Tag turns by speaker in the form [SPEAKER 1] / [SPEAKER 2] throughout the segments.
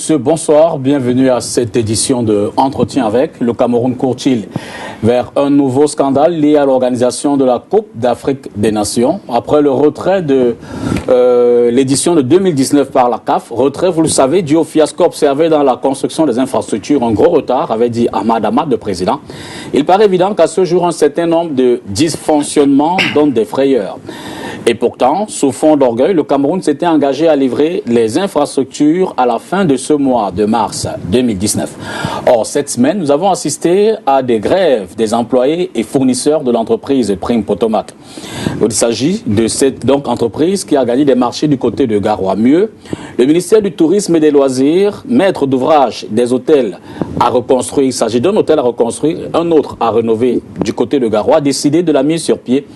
[SPEAKER 1] messieurs, bonsoir. Bienvenue à cette édition de Entretien avec. Le Cameroun court-il vers un nouveau scandale lié à l'organisation de la Coupe d'Afrique des Nations. Après le retrait de l'édition de 2019 par la CAF, retrait, vous le savez, dû au fiasco observé dans la construction des infrastructures, un gros retard, avait dit Ahmad Ahmad, le président. Il paraît évident qu'à ce jour, un certain nombre de dysfonctionnements donnent des frayeurs. Et pourtant, sous fond d'orgueil, le Cameroun s'était engagé à livrer les infrastructures à la fin de ce mois de mars 2019. Or, cette semaine, nous avons assisté à des grèves des employés et fournisseurs de l'entreprise Prime Potomac. Il s'agit de cette entreprise qui a gagné des marchés du côté de Garoua. Mieux, le ministère du Tourisme et des Loisirs, maître d'ouvrage des hôtels à reconstruire, il s'agit d'un hôtel à reconstruire, un autre à rénover du côté de Garoua, a décidé de la mise sur pied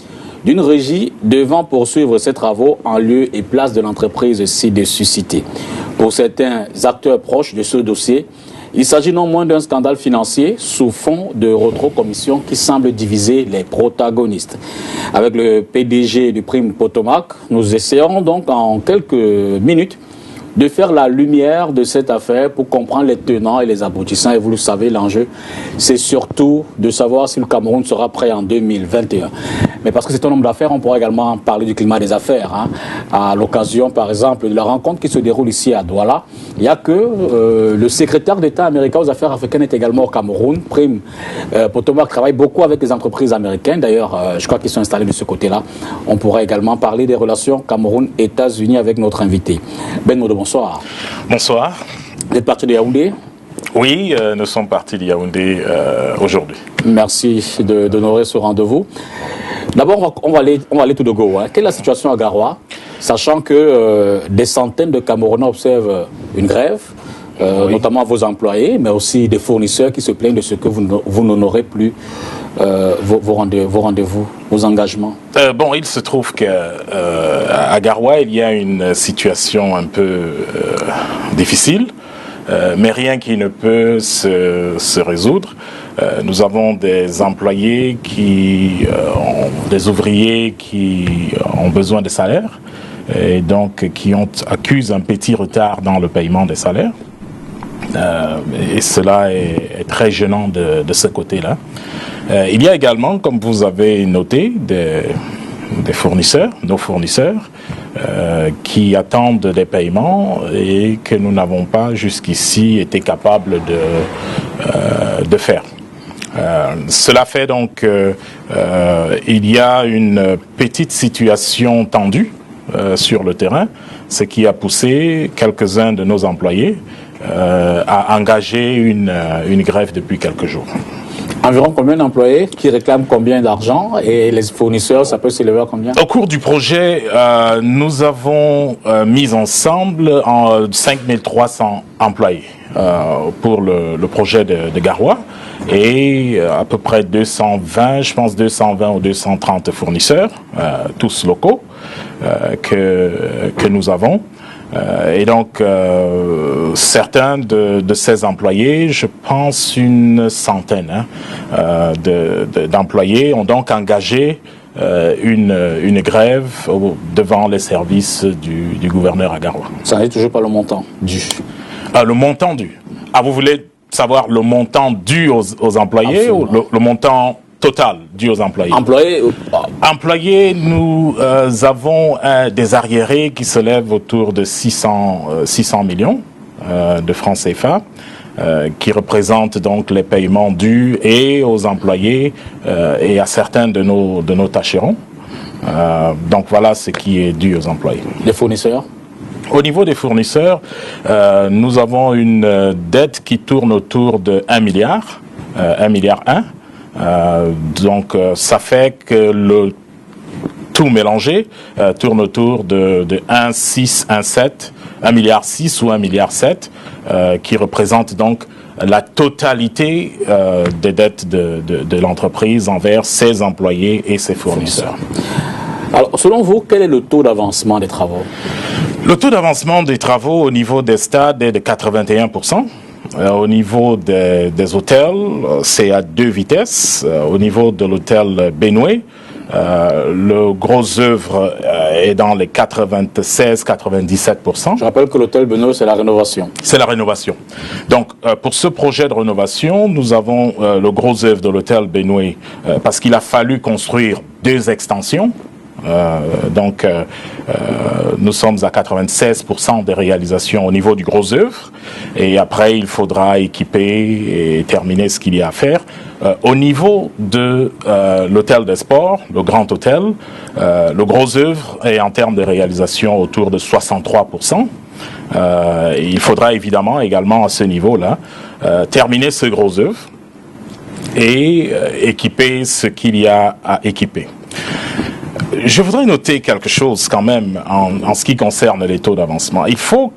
[SPEAKER 1] d'une régie devant poursuivre ses travaux en lieu et place de l'entreprise ci-dessus citée. Pour certains acteurs proches de ce dossier, il s'agit non moins d'un scandale financier sous fond de rétrocommission qui semble diviser les protagonistes. Avec le PDG du Prime Potomac, nous essayerons donc en quelques minutes de faire la lumière de cette affaire pour comprendre les tenants et les aboutissants. Et vous le savez, l'enjeu, c'est surtout de savoir si le Cameroun sera prêt en 2021. Mais parce que c'est un homme d'affaires, on pourra également parler du climat des affaires. À l'occasion, par exemple, de la rencontre qui se déroule ici à Douala, il n'y a que le secrétaire d'État américain aux affaires africaines est également au Cameroun. Prime Potomac travaille beaucoup avec les entreprises américaines. D'ailleurs, je crois qu'ils sont installés de ce côté-là. On pourra également parler des relations Cameroun-États-Unis avec notre invité. Ben Modo, bonsoir.
[SPEAKER 2] Bonsoir.
[SPEAKER 1] Vous êtes parti de Yaoundé?
[SPEAKER 2] Oui, nous sommes partis de Yaoundé aujourd'hui.
[SPEAKER 1] Merci d'honorer ce rendez-vous. D'abord, on va aller tout de go. Quelle est la situation à Garoua, sachant que des centaines de Camerounais observent une grève, oui, notamment vos employés, mais aussi des fournisseurs qui se plaignent de ce que vous n'honorez plus vos rendez-vous, vos engagements.
[SPEAKER 2] Bon, il se trouve qu'à Garoua, il y a une situation un peu difficile, mais rien qui ne peut se résoudre. Nous avons des employés des ouvriers qui ont besoin de salaires et donc qui accusent un petit retard dans le paiement des salaires. Et cela est très gênant de ce côté-là. Il y a également, comme vous avez noté, des fournisseurs, nos fournisseurs, qui attendent des paiements et que nous n'avons pas jusqu'ici été capables de faire. Cela fait donc il y a une petite situation tendue sur le terrain, ce qui a poussé quelques-uns de nos employés à engager une grève depuis quelques jours.
[SPEAKER 1] Environ combien d'employés qui réclament combien d'argent et les fournisseurs, ça peut s'élever à combien? Au
[SPEAKER 2] cours du projet, nous avons mis ensemble 5300 employés pour le projet de Garoua et à peu près 220, je pense 220 ou 230 fournisseurs, tous locaux, que nous avons. Et donc, certains de ces employés, je pense une centaine d'employés, ont donc engagé une grève devant les services du gouverneur à Garoua.
[SPEAKER 1] Ça n'est toujours pas le montant dû.
[SPEAKER 2] Le montant dû. Vous voulez savoir le montant dû aux employés? Absolument. Ou le montant total dû aux employés? Employés, nous avons des arriérés qui se lèvent autour de 600 millions de francs CFA, qui représentent donc les paiements dus et aux employés et à certains de nos tâcherons. Donc voilà ce qui est dû aux employés.
[SPEAKER 1] Les fournisseurs?
[SPEAKER 2] Au niveau des fournisseurs, nous avons une dette qui tourne autour de 1 milliard, 1,1 milliard. Donc ça fait que le tout mélangé tourne autour de 1,6, 1,7, 1,6 milliard ou 1,7 milliard, qui représente donc la totalité des dettes de l'entreprise envers ses employés et ses fournisseurs.
[SPEAKER 1] Alors, selon vous, quel est le taux d'avancement des travaux?
[SPEAKER 2] Le taux d'avancement des travaux au niveau des stades est de 81%. Au niveau des hôtels, c'est à 2 vitesses. Au niveau de l'hôtel Benoué, Le gros œuvre est dans les 96-97%.
[SPEAKER 1] Je rappelle que l'hôtel Benoît, c'est la rénovation.
[SPEAKER 2] C'est la rénovation. Donc, pour ce projet de rénovation, nous avons le gros œuvre de l'hôtel Benoît parce qu'il a fallu construire 2 extensions. Nous sommes à 96% des réalisations au niveau du gros œuvre et après il faudra équiper et terminer ce qu'il y a à faire. Au niveau de l'hôtel des sports, le grand hôtel, le gros œuvre est en termes de réalisation autour de 63%. Il faudra évidemment également à ce niveau-là terminer ce gros œuvre et équiper ce qu'il y a à équiper. Je voudrais noter quelque chose quand même en ce qui concerne les taux d'avancement. Il faut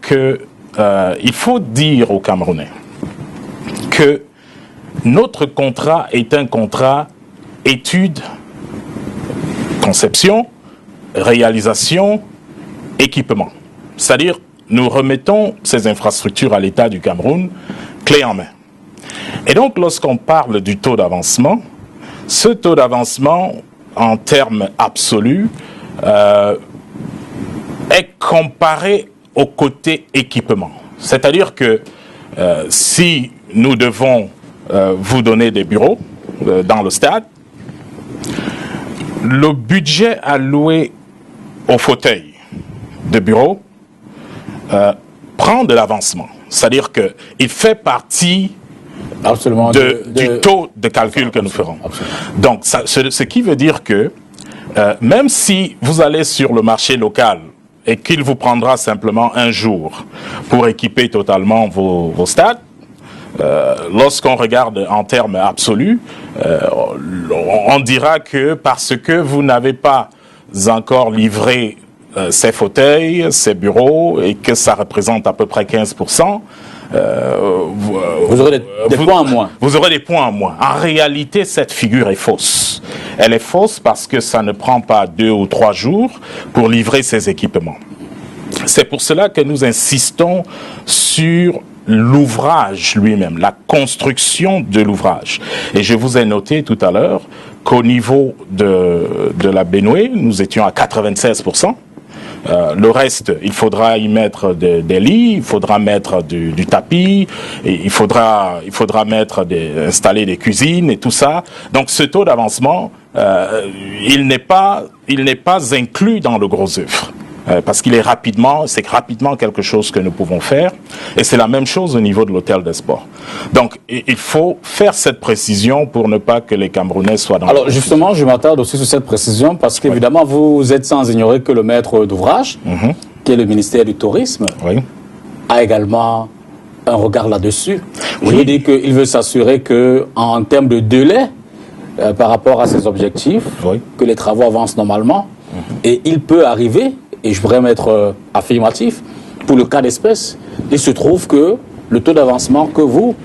[SPEAKER 2] dire aux Camerounais que notre contrat est un contrat étude, conception, réalisation, équipement. C'est-à-dire, nous remettons ces infrastructures à l'État du Cameroun, clé en main. Et donc, lorsqu'on parle du taux d'avancement, ce taux d'avancement, en termes absolus, est comparé au côté équipement. C'est-à-dire que si nous devons vous donner des bureaux dans le stade, le budget alloué aux fauteuils de bureau prend de l'avancement. C'est-à-dire qu'il fait partie
[SPEAKER 1] absolument
[SPEAKER 2] du taux de calcul que nous ferons.
[SPEAKER 1] Absolument.
[SPEAKER 2] Donc, ce qui veut dire que même si vous allez sur le marché local et qu'il vous prendra simplement un jour pour équiper totalement vos stades, lorsqu'on regarde en termes absolus, on dira que parce que vous n'avez pas encore livré ces fauteuils, ces bureaux, et que ça représente à peu près 15%,
[SPEAKER 1] vous aurez des points en moins.
[SPEAKER 2] Vous aurez des points en moins. En réalité, cette figure est fausse. Elle est fausse parce que ça ne prend pas 2 ou 3 jours pour livrer ces équipements. C'est pour cela que nous insistons sur l'ouvrage lui-même, la construction de l'ouvrage. Et je vous ai noté tout à l'heure qu'au niveau de la Benoît, nous étions à 96%. Le reste, il faudra y mettre des lits, il faudra mettre du tapis, et il faudra installer des cuisines et tout ça. Donc ce taux d'avancement, il n'est pas inclus dans le gros œuvre. Parce qu'il c'est rapidement quelque chose que nous pouvons faire. Et c'est la même chose au niveau de l'hôtel des sports. Donc, il faut faire cette précision pour ne pas que les Camerounais soient dans
[SPEAKER 1] Alors, justement, je m'attarde aussi sur cette précision parce qu'évidemment, vous êtes sans ignorer que le maître d'ouvrage, qui est le ministère du Tourisme, a également un regard là-dessus. Je veux dire qu'il veut s'assurer qu'en termes de délai, par rapport à ses objectifs, que les travaux avancent normalement. Et il peut arriver, et je voudrais mettre affirmatif, pour le cas d'espèce, il se trouve que le taux d'avancement que vous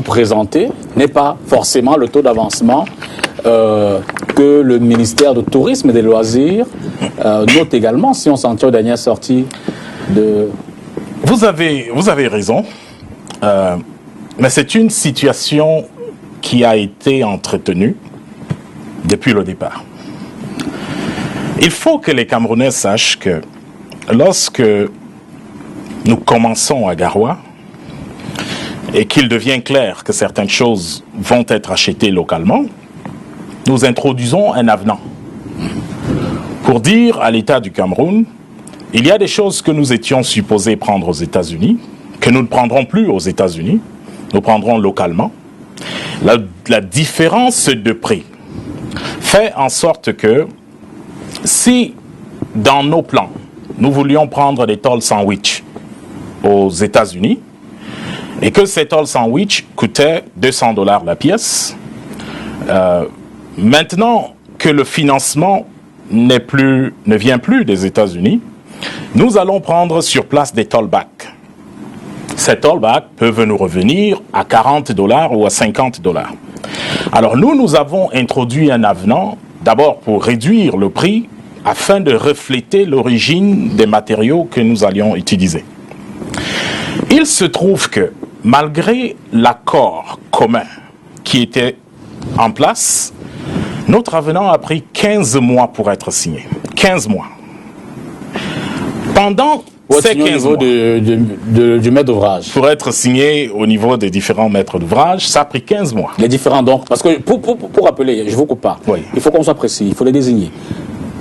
[SPEAKER 1] présentez n'est pas forcément le taux d'avancement que le ministère du Tourisme et des Loisirs note également, si on s'en tient aux dernières sorties de...
[SPEAKER 2] Vous avez raison, mais c'est une situation qui a été entretenue depuis le départ. Il faut que les Camerounais sachent que lorsque nous commençons à Garoua et qu'il devient clair que certaines choses vont être achetées localement, nous introduisons un avenant pour dire à l'État du Cameroun, il y a des choses que nous étions supposés prendre aux États-Unis, que nous ne prendrons plus aux États-Unis, nous prendrons localement. La différence de prix fait en sorte que si, dans nos plans, nous voulions prendre des tolls sandwich aux États-Unis et que ces tolls sandwich coûtaient $200 la pièce, maintenant que le financement ne vient plus des États-Unis, nous allons prendre sur place des tollbacks. Ces tollbacks peuvent nous revenir à $40 ou à $50. Alors nous avons introduit un avenant d'abord pour réduire le prix afin de refléter l'origine des matériaux que nous allions utiliser. Il se trouve que malgré l'accord commun qui était en place, Notre avenant a pris 15 mois pour être signé. 15 mois. Pendant ces 15 mois,
[SPEAKER 1] du maître d'ouvrage.
[SPEAKER 2] pour être signé au niveau des différents maîtres d'ouvrage, ça a pris 15 mois.
[SPEAKER 1] Les différents donc, parce que pour rappeler, je ne vous coupe pas,
[SPEAKER 2] Oui.
[SPEAKER 1] il faut qu'on soit précis, il faut les désigner.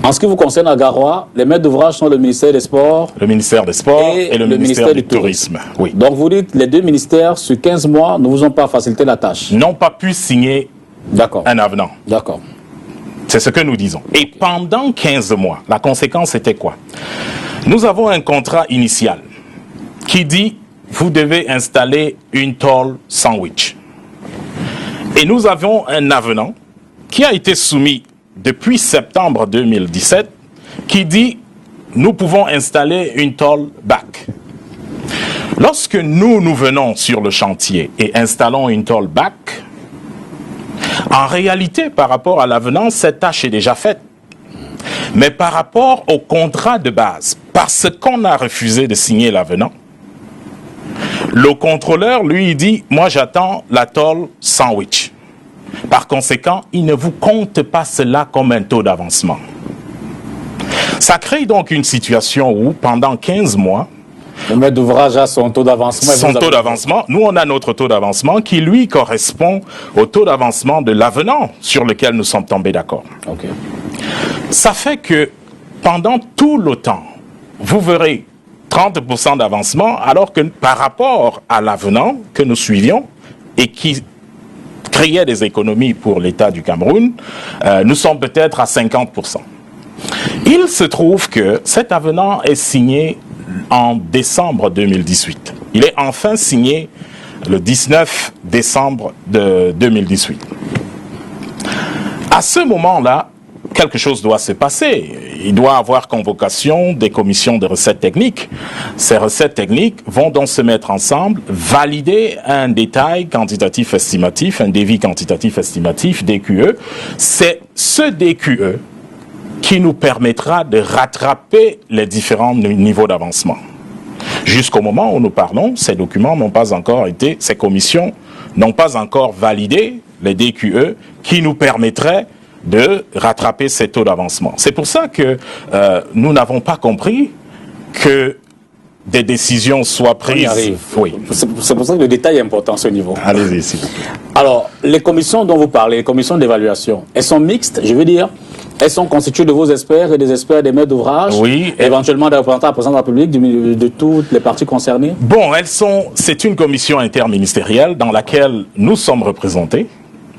[SPEAKER 1] En ce qui vous concerne à Garoua, les maîtres d'ouvrage sont le ministère des Sports
[SPEAKER 2] Le ministère des Sports et le ministère du Tourisme. Oui.
[SPEAKER 1] Donc vous dites les deux ministères, sur 15 mois, ne vous ont pas facilité la tâche.
[SPEAKER 2] N'ont pas pu signer
[SPEAKER 1] D'accord.
[SPEAKER 2] un avenant.
[SPEAKER 1] D'accord.
[SPEAKER 2] C'est ce que nous disons. Et pendant 15 mois, la conséquence était quoi? Nous avons un contrat initial qui dit vous devez installer une tôle sandwich. Et nous avons un avenant qui a été soumis depuis septembre 2017 qui dit nous pouvons installer une tôle back. Lorsque nous venons sur le chantier et installons une tôle back, en réalité, par rapport à l'avenant, cette tâche est déjà faite. Mais par rapport au contrat de base, parce qu'on a refusé de signer l'avenant, le contrôleur, lui, dit « Moi, j'attends la tôle sandwich ». Par conséquent, il ne vous compte pas cela comme un taux d'avancement. Ça crée donc une situation où, pendant 15 mois,
[SPEAKER 1] le maître d'ouvrage a son taux d'avancement.
[SPEAKER 2] son taux d'avancement, nous on a notre taux d'avancement qui lui correspond au taux d'avancement de l'avenant sur lequel nous sommes tombés d'accord.
[SPEAKER 1] Ok.
[SPEAKER 2] Ça fait que pendant tout le temps, vous verrez 30% d'avancement alors que par rapport à l'avenant que nous suivions et qui créait des économies pour l'État du Cameroun, nous sommes peut-être à 50%. Il se trouve que cet avenant est signé en décembre 2018. Il est enfin signé le 19 décembre de 2018. À ce moment-là, quelque chose doit se passer. Il doit y avoir convocation des commissions de recettes techniques. Ces recettes techniques vont donc se mettre ensemble, valider un détail quantitatif estimatif, un devis quantitatif estimatif, DQE. C'est ce DQE qui nous permettra de rattraper les différents niveaux d'avancement. Jusqu'au moment où nous parlons, ces documents n'ont pas encore été, ces commissions n'ont pas encore validé les DQE qui nous permettraient de rattraper ces taux d'avancement. C'est pour ça que nous n'avons pas compris que des décisions soient prises.
[SPEAKER 1] On y arrive.
[SPEAKER 2] Oui.
[SPEAKER 1] C'est pour ça que le détail est important à ce niveau.
[SPEAKER 2] Allez-y, s'il vous plaît.
[SPEAKER 1] Alors, les commissions dont vous parlez, les commissions d'évaluation, elles sont mixtes, je veux dire, elles sont constituées de vos experts et des experts des maîtres d'ouvrage,
[SPEAKER 2] Oui.
[SPEAKER 1] éventuellement des représentants à la présidence de la République, de toutes les parties concernées.
[SPEAKER 2] Bon, c'est une commission interministérielle dans laquelle nous sommes représentés.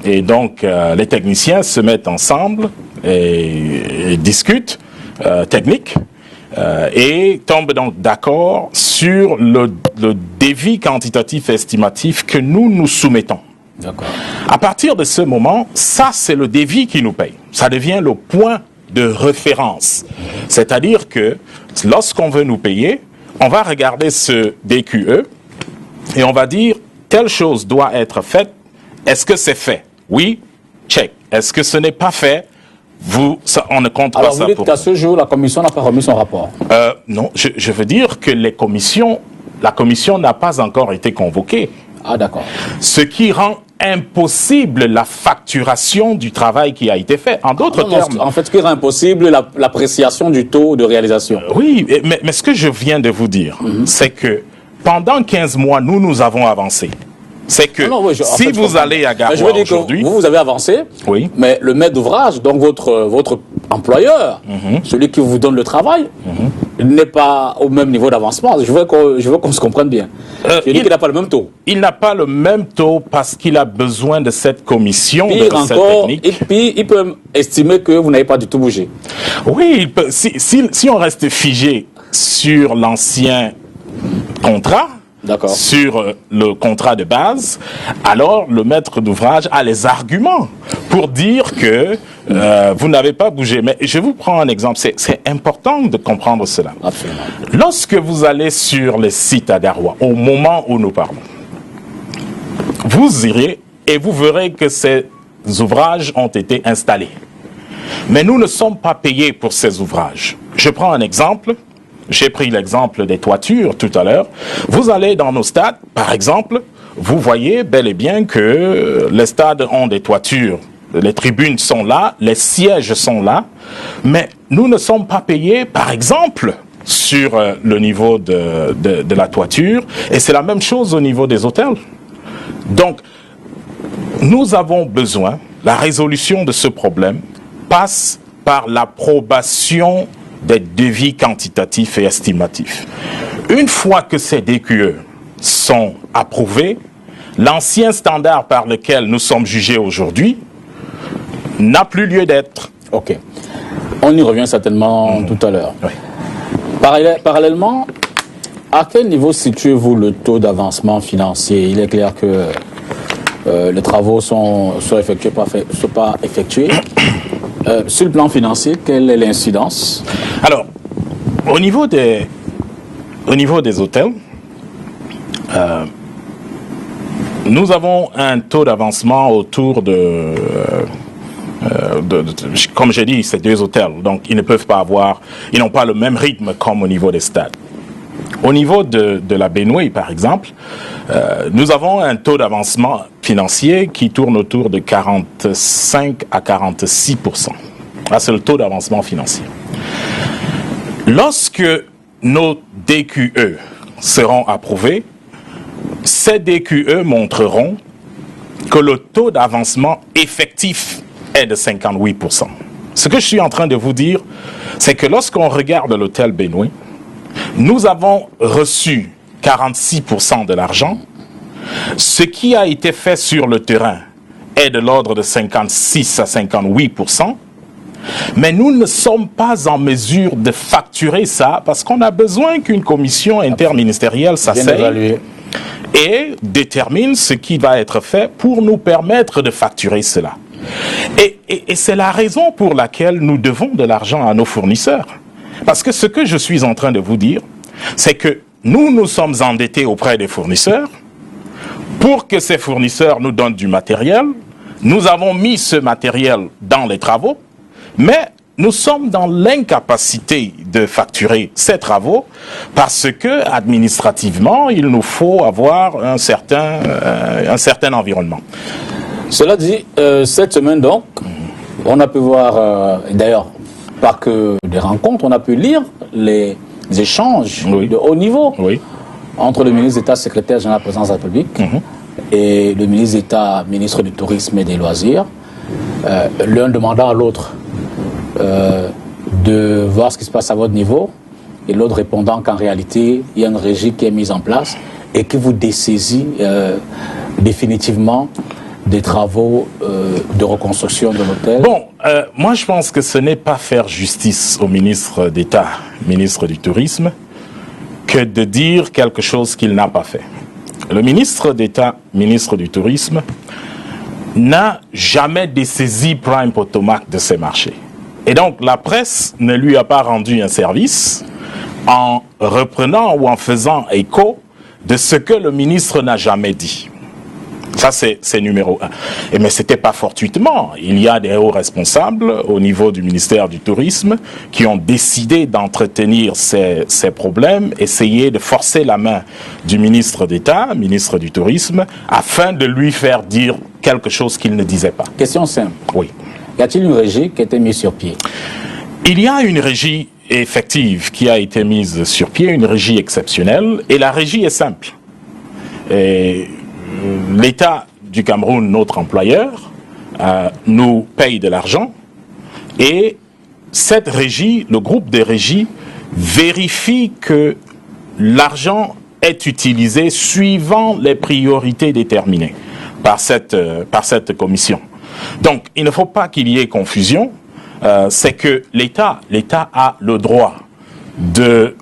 [SPEAKER 2] Et donc, les techniciens se mettent ensemble et discutent technique et tombent donc d'accord sur le devis quantitatif estimatif que nous soumettons.
[SPEAKER 1] D'accord.
[SPEAKER 2] À partir de ce moment, ça c'est le devis qui nous paye. Ça devient le point de référence. C'est-à-dire que lorsqu'on veut nous payer, on va regarder ce DQE et on va dire telle chose doit être faite. Est-ce que c'est fait? Oui, check. Est-ce que ce n'est pas fait? On ne compte
[SPEAKER 1] Alors
[SPEAKER 2] pas ça
[SPEAKER 1] vous dites
[SPEAKER 2] pour
[SPEAKER 1] qu'à ce jour, la commission n'a pas remis son rapport.
[SPEAKER 2] non, je veux dire que la commission n'a pas encore été convoquée.
[SPEAKER 1] Ah d'accord.
[SPEAKER 2] Ce qui rend impossible la facturation du travail qui a été fait. En d'autres termes...
[SPEAKER 1] En fait, ce qui rend impossible l'appréciation du taux de réalisation.
[SPEAKER 2] Oui, mais ce que je viens de vous dire, c'est que pendant 15 mois, nous avons avancé. C'est que si vous allez à Garoua aujourd'hui...
[SPEAKER 1] Vous avez avancé,
[SPEAKER 2] oui.
[SPEAKER 1] Mais le maître d'ouvrage, donc votre employeur, celui qui vous donne le travail, n'est pas au même niveau d'avancement. Je veux qu'on se comprenne bien. Il n'a pas le même taux.
[SPEAKER 2] Il n'a pas le même taux parce qu'il a besoin de cette commission de recettes techniques.
[SPEAKER 1] Et puis, il peut estimer que vous n'avez pas du tout bougé.
[SPEAKER 2] Oui, si on reste figé sur l'ancien contrat, sur le contrat de base, alors le maître d'ouvrage a les arguments pour dire que vous n'avez pas bougé. Mais je vous prends un exemple, c'est important de comprendre cela.
[SPEAKER 1] Absolument.
[SPEAKER 2] Lorsque vous allez sur les sites à Garoua, au moment où nous parlons, vous irez et vous verrez que ces ouvrages ont été installés. Mais nous ne sommes pas payés pour ces ouvrages. Je prends un exemple. J'ai pris l'exemple des toitures tout à l'heure. Vous allez dans nos stades, par exemple, vous voyez bel et bien que les stades ont des toitures les tribunes sont là, les sièges sont là, mais nous ne sommes pas payés, par exemple, sur le niveau de la toiture, et c'est la même chose au niveau des hôtels. Donc, nous avons besoin, la résolution de ce problème passe par l'approbation des devis quantitatifs et estimatifs. Une fois que ces DQE sont approuvés, l'ancien standard par lequel nous sommes jugés aujourd'hui n'a plus lieu d'être.
[SPEAKER 1] Ok. On y revient certainement tout à l'heure.
[SPEAKER 2] Oui.
[SPEAKER 1] Parallèlement, à quel niveau situez-vous le taux d'avancement financier? Il est clair que les travaux sont effectués, pas effectués. Sur le plan financier, quelle est l'incidence?
[SPEAKER 2] Alors, au niveau des hôtels, nous avons un taux d'avancement autour comme j'ai dit, c'est 2 hôtels, donc ils ne peuvent pas ils n'ont pas le même rythme comme au niveau des stades. Au niveau de la Benue, par exemple, nous avons un taux d'avancement financier qui tourne autour de 45 à 46%. Là, c'est le taux d'avancement financier. Lorsque nos DQE seront approuvés, ces DQE montreront que le taux d'avancement effectif est de 58%. Ce que je suis en train de vous dire, c'est que lorsqu'on regarde l'hôtel Benue, nous avons reçu 46% de l'argent. Ce qui a été fait sur le terrain est de l'ordre de 56 à 58%. Mais nous ne sommes pas en mesure de facturer ça parce qu'on a besoin qu'une commission interministérielle s'asseye et détermine ce qui va être fait pour nous permettre de facturer cela. Et c'est la raison pour laquelle nous devons de l'argent à nos fournisseurs. Parce que ce que je suis en train de vous dire, c'est que nous sommes endettés auprès des fournisseurs pour que ces fournisseurs nous donnent du matériel. Nous avons mis ce matériel dans les travaux, mais nous sommes dans l'incapacité de facturer ces travaux parce que, administrativement, il nous faut avoir un certain environnement.
[SPEAKER 1] Cela dit, cette semaine donc, on a pu voir, d'ailleurs, pas que des rencontres, on a pu lire les échanges de haut niveau entre le ministre d'État, secrétaire général de la Présidence de la République, et le ministre d'État, ministre du Tourisme et des Loisirs, l'un demandant à l'autre de voir ce qui se passe à votre niveau, et l'autre répondant qu'en réalité, il y a une régie qui est mise en place et qui vous dessaisit définitivement des travaux de reconstruction de l'hôtel.
[SPEAKER 2] Bon, moi je pense que ce n'est pas faire justice au ministre d'État, ministre du Tourisme, que de dire quelque chose qu'il n'a pas fait. Le ministre d'État, ministre du Tourisme, n'a jamais dessaisi Prime Potomac de ses marchés. Et donc la presse ne lui a pas rendu un service en reprenant ou en faisant écho de ce que le ministre n'a jamais dit. Ça, c'est numéro 1. Mais ce n'était pas fortuitement. Il y a des hauts responsables au niveau du ministère du Tourisme qui ont décidé d'entretenir ces problèmes, essayer de forcer la main du ministre d'État, ministre du Tourisme, afin de lui faire dire quelque chose qu'il ne disait pas.
[SPEAKER 1] Question simple.
[SPEAKER 2] Oui.
[SPEAKER 1] Y a-t-il une régie qui a été mise sur pied?
[SPEAKER 2] Il y a une régie effective qui a été mise sur pied, une régie exceptionnelle, et la régie est simple. Et l'État du Cameroun, notre employeur, nous paye de l'argent et cette régie, le groupe des régies, vérifie que l'argent est utilisé suivant les priorités déterminées par cette commission. Donc, il ne faut pas qu'il y ait confusion. C'est que l'État a le droit de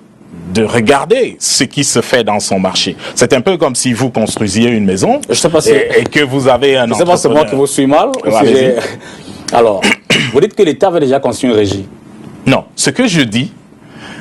[SPEAKER 2] regarder ce qui se fait dans son marché. C'est un peu comme si vous construisiez une maison et que vous avez un entrepreneur.
[SPEAKER 1] Je ne sais pas si c'est moi qui vous suis mal. Alors, vous dites que l'État avait déjà construit une régie.
[SPEAKER 2] Non, ce que je dis,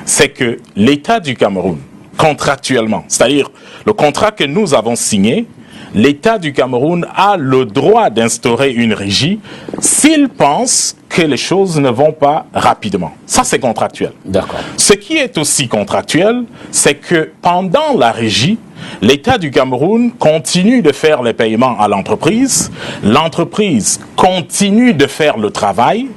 [SPEAKER 2] c'est que l'État du Cameroun, contractuellement, c'est-à-dire le contrat que nous avons signé, l'État du Cameroun a le droit d'instaurer une régie s'il pense que les choses ne vont pas rapidement. Ça, c'est contractuel.
[SPEAKER 1] D'accord.
[SPEAKER 2] Ce qui est aussi contractuel, c'est que pendant la régie, L'État du Cameroun continue de faire les paiements à l'entreprise. L'entreprise continue de faire le travail.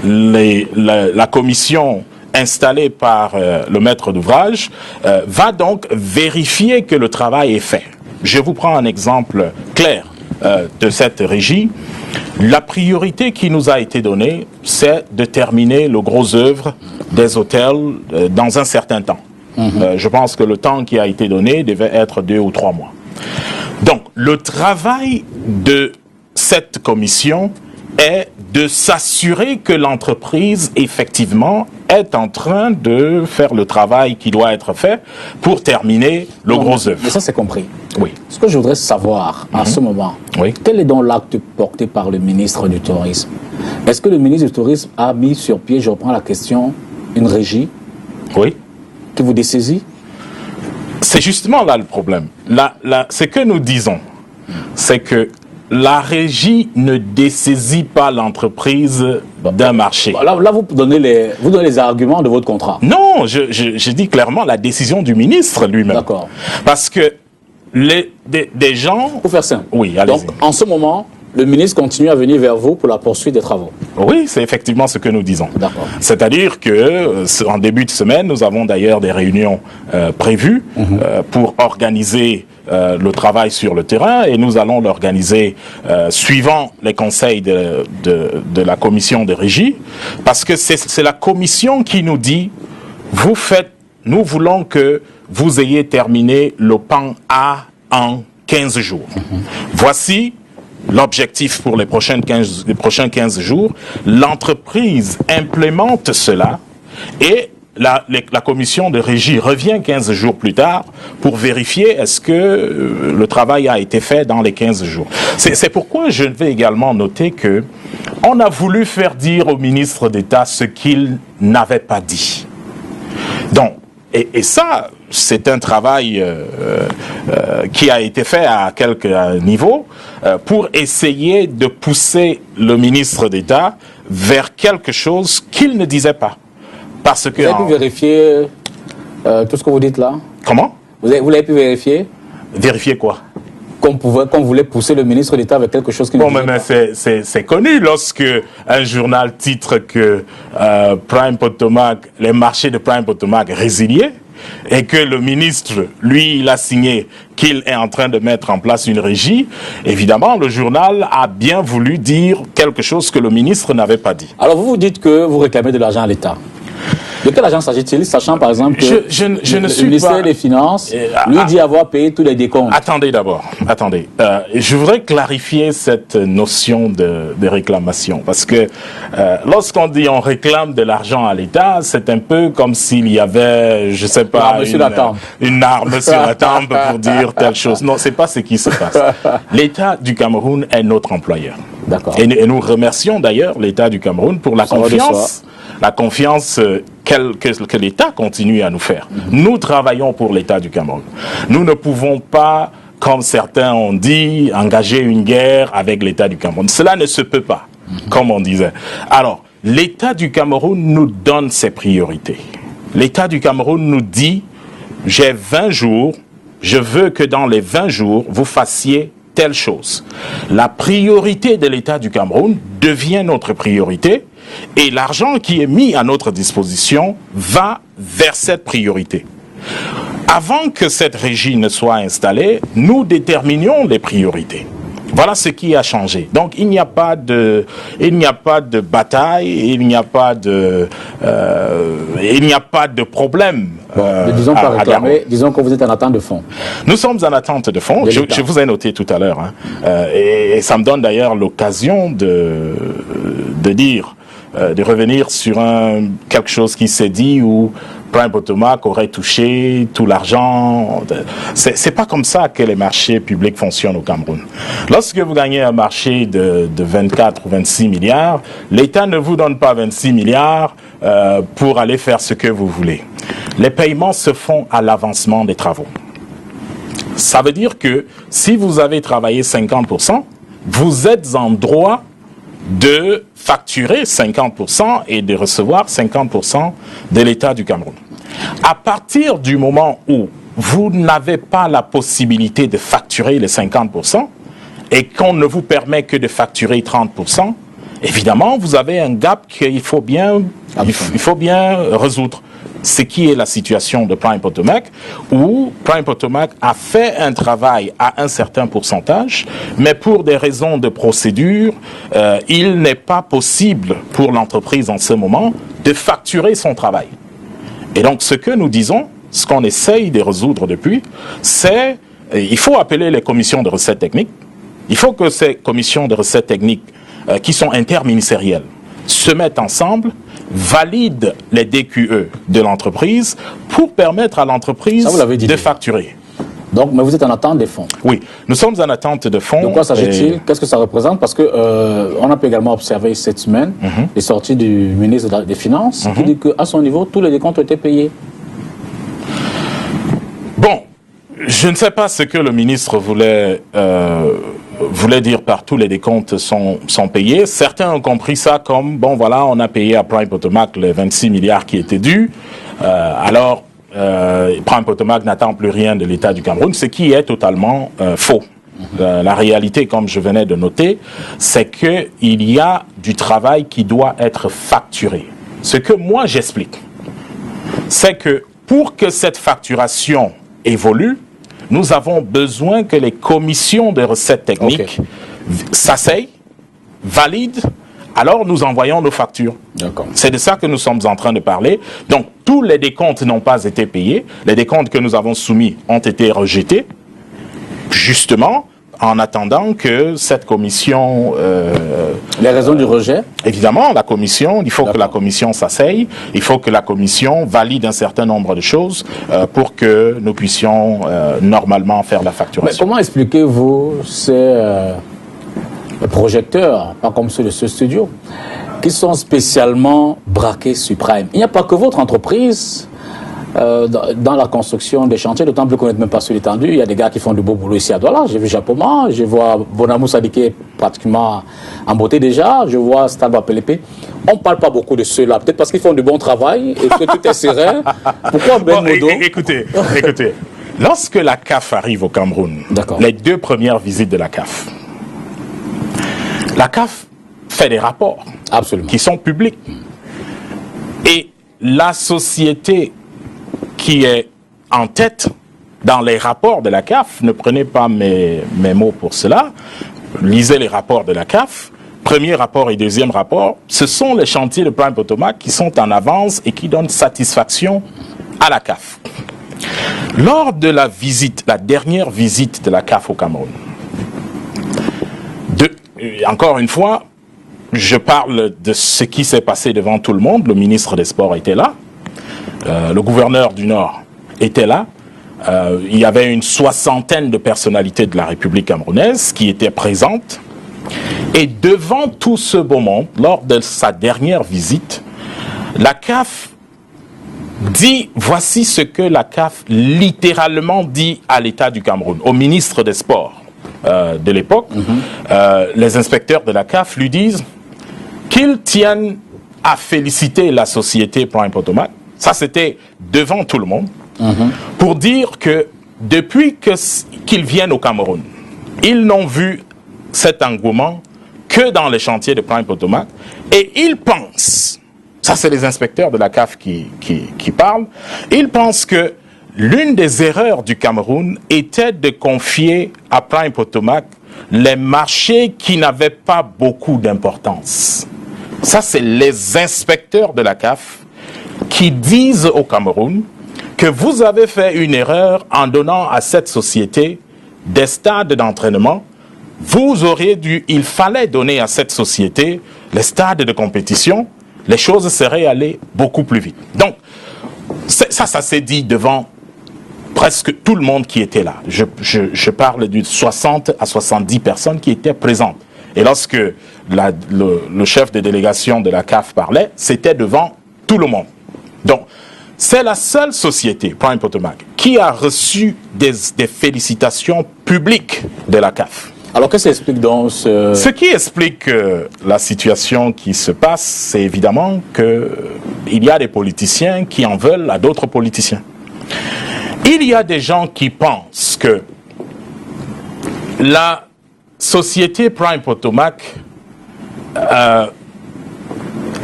[SPEAKER 2] La commission installée par le maître d'ouvrage va donc vérifier que le travail est fait. Je vous prends un exemple clair de cette régie. La priorité qui nous a été donnée, c'est de terminer le gros œuvre des hôtels dans un certain temps. Je pense que le temps qui a été donné devait être 2 ou 3 mois. Donc, le travail de cette commission est de s'assurer que l'entreprise, effectivement, est en train de faire le travail qui doit être fait pour terminer le gros œuvre.
[SPEAKER 1] Mais ça, c'est compris.
[SPEAKER 2] Oui.
[SPEAKER 1] Ce que je voudrais savoir à ce moment, quel est donc l'acte porté par le ministre du Tourisme? Est-ce que le ministre du Tourisme a mis sur pied, je reprends la question, une régie?
[SPEAKER 2] Oui.
[SPEAKER 1] Qui vous dessaisit?
[SPEAKER 2] C'est justement là le problème. Ce que nous disons, c'est que la régie ne dessaisit pas l'entreprise d'un marché.
[SPEAKER 1] Là, vous donnez les arguments de votre contrat.
[SPEAKER 2] Non, je dis clairement la décision du ministre lui-même.
[SPEAKER 1] D'accord.
[SPEAKER 2] Parce que des gens...
[SPEAKER 1] Pour faire simple.
[SPEAKER 2] Oui, allez-y.
[SPEAKER 1] Donc, en ce moment, le ministre continue à venir vers vous pour la poursuite des travaux.
[SPEAKER 2] Oui, c'est effectivement ce que nous disons.
[SPEAKER 1] D'accord.
[SPEAKER 2] C'est-à-dire que en début de semaine, nous avons d'ailleurs des réunions prévues pour organiser le travail sur le terrain, et nous allons l'organiser suivant les conseils de la commission de régie, parce que c'est la commission qui nous dit, nous voulons que vous ayez terminé le pan A en 15 jours. Voici l'objectif pour les prochains 15 jours. L'entreprise implémente cela et la commission de régie revient 15 jours plus tard pour vérifier est-ce que le travail a été fait dans les 15 jours. C'est pourquoi je vais également noter que on a voulu faire dire au ministre d'État ce qu'il n'avait pas dit. Donc, et ça, c'est un travail qui a été fait à quelques niveaux pour essayer de pousser le ministre d'État vers quelque chose qu'il ne disait pas. Parce que...
[SPEAKER 1] Vous avez pu vérifier tout ce que vous dites là?
[SPEAKER 2] Comment?
[SPEAKER 1] Vous l'avez pu vérifier?
[SPEAKER 2] Vérifier quoi?
[SPEAKER 1] Qu'on voulait pousser le ministre d'État avec quelque chose qui ne disait pas.
[SPEAKER 2] C'est connu lorsque un journal titre que Prime Potomac, les marchés de Prime Potomac résiliés, et que le ministre, lui, il a signé qu'il est en train de mettre en place une régie. Évidemment, le journal a bien voulu dire quelque chose que le ministre n'avait pas dit.
[SPEAKER 1] Alors vous dites que vous réclamez de l'argent à l'État. De quel argent s'agit-il, sachant par exemple que le ministère des Finances lui dit avoir payé tous les décomptes?
[SPEAKER 2] Attendez d'abord, attendez. Je voudrais clarifier cette notion de réclamation, parce que lorsqu'on dit on réclame de l'argent à l'État, c'est un peu comme s'il y avait, je sais pas, une arme sur la tempe pour dire telle chose. Non, c'est pas ce qui se passe. L'État du Cameroun est notre employeur.
[SPEAKER 1] D'accord.
[SPEAKER 2] Et nous remercions d'ailleurs l'État du Cameroun pour la confiance. La confiance que l'État continue à nous faire. Nous travaillons pour l'État du Cameroun. Nous ne pouvons pas, comme certains ont dit, engager une guerre avec l'État du Cameroun. Cela ne se peut pas, comme on disait. Alors, l'État du Cameroun nous donne ses priorités. L'État du Cameroun nous dit, j'ai 20 jours, je veux que dans les 20 jours, vous fassiez telle chose. La priorité de l'État du Cameroun devient notre priorité, et l'argent qui est mis à notre disposition va vers cette priorité. Avant que cette régie ne soit installée, nous déterminions les priorités. Voilà ce qui a changé. Donc il n'y a pas de bataille, il n'y a pas de problème.
[SPEAKER 1] Disons pas réclamer, disons que vous êtes en attente de fonds.
[SPEAKER 2] Nous sommes en attente de fonds. Je vous ai noté tout à l'heure, et ça me donne d'ailleurs l'occasion de dire, de revenir sur quelque chose qui s'est dit où Prime Potomac aurait touché tout l'argent. C'est pas comme ça que les marchés publics fonctionnent au Cameroun. Lorsque vous gagnez un marché de 24 ou 26 milliards, l'État ne vous donne pas 26 milliards pour aller faire ce que vous voulez. Les paiements se font à l'avancement des travaux. Ça veut dire que si vous avez travaillé 50%, vous êtes en droit de facturer 50% et de recevoir 50% de l'État du Cameroun. À partir du moment où vous n'avez pas la possibilité de facturer les 50% et qu'on ne vous permet que de facturer 30%, évidemment, vous avez un gap qu'il faut bien résoudre. Ce qui est la situation de Prime Potomac, où Prime Potomac a fait un travail à un certain pourcentage, mais pour des raisons de procédure, il n'est pas possible pour l'entreprise en ce moment de facturer son travail. Et donc, ce que nous disons, ce qu'on essaye de résoudre depuis, c'est il faut appeler les commissions de recettes techniques. Il faut que ces commissions de recettes techniques, qui sont interministérielles, se mettent ensemble, valident les DQE de l'entreprise pour permettre à l'entreprise de facturer.
[SPEAKER 1] Donc, mais vous êtes en attente des fonds?
[SPEAKER 2] Oui, nous sommes en attente de fonds.
[SPEAKER 1] De quoi s'agit-il? Qu'est-ce que ça représente? Parce que on a pu également observer cette semaine les sorties du ministre des Finances qui dit qu'à son niveau, tous les décomptes ont été payés.
[SPEAKER 2] Bon, je ne sais pas ce que le ministre voulait dire par tous les décomptes sont payés. Certains ont compris ça comme, bon voilà, on a payé à Prime Potomac les 26 milliards qui étaient dus. Alors, Prime Potomac n'attend plus rien de l'État du Cameroun, ce qui est totalement faux. La réalité, comme je venais de noter, c'est qu'il y a du travail qui doit être facturé. Ce que moi j'explique, c'est que pour que cette facturation évolue, nous avons besoin que les commissions de recettes techniques s'asseyent, valident, alors nous envoyons nos factures. C'est de ça que nous sommes en train de parler. Donc, tous les décomptes n'ont pas été payés. Les décomptes que nous avons soumis ont été rejetés, justement, en attendant que cette commission...
[SPEAKER 1] les raisons du rejet?
[SPEAKER 2] Évidemment, la commission, il faut que la commission s'asseye, il faut que la commission valide un certain nombre de choses pour que nous puissions normalement faire la facturation.
[SPEAKER 1] Mais comment expliquez-vous ces projecteurs, pas comme ceux de ce studio, qui sont spécialement braqués sur Prime? Il n'y a pas que votre entreprise dans la construction des chantiers, d'autant plus qu'on n'est même pas sur l'étendue. Il y a des gars qui font du beau boulot ici à Douala. J'ai vu Japoma, je vois Bonamou Sadike pratiquement en beauté déjà, je vois Stalba Pelepe. On ne parle pas beaucoup de ceux-là, peut-être parce qu'ils font du bon travail et que tout est serein. Pourquoi Ben Modo?
[SPEAKER 2] Écoutez, lorsque la CAF arrive au Cameroun, les 2 premières visites de la CAF fait des rapports qui sont publics. Et la société qui est en tête dans les rapports de la CAF, ne prenez pas mes mots pour cela, lisez les rapports de la CAF, premier rapport et deuxième rapport, ce sont les chantiers de Prime Potomac qui sont en avance et qui donnent satisfaction à la CAF. Lors de la dernière visite de la CAF au Cameroun, encore une fois, je parle de ce qui s'est passé devant tout le monde, le ministre des Sports était là, le gouverneur du Nord était là. Il y avait une 60aine de personnalités de la République camerounaise qui étaient présentes. Et devant tout ce beau monde, lors de sa dernière visite, la CAF dit, voici ce que la CAF littéralement dit à l'État du Cameroun, au ministre des Sports de l'époque. Les inspecteurs de la CAF lui disent qu'ils tiennent à féliciter la société Prime Potomac. Ça, c'était devant tout le monde, pour dire que depuis qu'ils viennent au Cameroun, ils n'ont vu cet engouement que dans les chantiers de Prime Potomac, et ils pensent, ça c'est les inspecteurs de la CAF qui parlent, ils pensent que l'une des erreurs du Cameroun était de confier à Prime Potomac les marchés qui n'avaient pas beaucoup d'importance. Ça, c'est les inspecteurs de la CAF qui disent au Cameroun que vous avez fait une erreur en donnant à cette société des stades d'entraînement. Il fallait donner à cette société les stades de compétition, les choses seraient allées beaucoup plus vite. Donc, ça s'est dit devant presque tout le monde qui était là. Je parle de 60 à 70 personnes qui étaient présentes. Et lorsque le chef de délégation de la CAF parlait, c'était devant tout le monde. Donc, c'est la seule société, Prime Potomac, qui a reçu des félicitations publiques de la CAF.
[SPEAKER 1] Alors, qu'est-ce qui explique donc
[SPEAKER 2] Ce qui explique la situation qui se passe, c'est évidemment qu'il y a des politiciens qui en veulent à d'autres politiciens. Il y a des gens qui pensent que la société Prime Potomac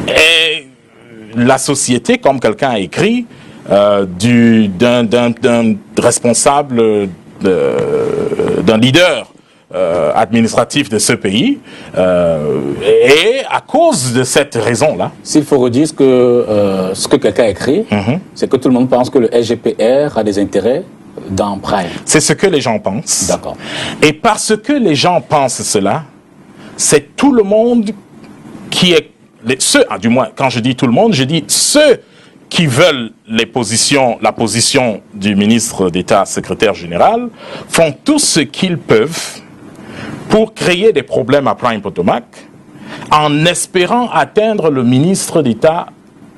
[SPEAKER 2] est la société, comme quelqu'un a écrit, d'un responsable, d'un leader administratif de ce pays, et à cause de cette raison-là...
[SPEAKER 1] S'il faut redire ce que quelqu'un a écrit, c'est que tout le monde pense que le SGPR a des intérêts dans Prime.
[SPEAKER 2] C'est ce que les gens pensent.
[SPEAKER 1] D'accord.
[SPEAKER 2] Et parce que les gens pensent cela, c'est tout le monde qui est... du moins, quand je dis tout le monde, je dis ceux qui veulent la position du ministre d'État secrétaire général, font tout ce qu'ils peuvent pour créer des problèmes à Prime Potomac, en espérant atteindre le ministre d'État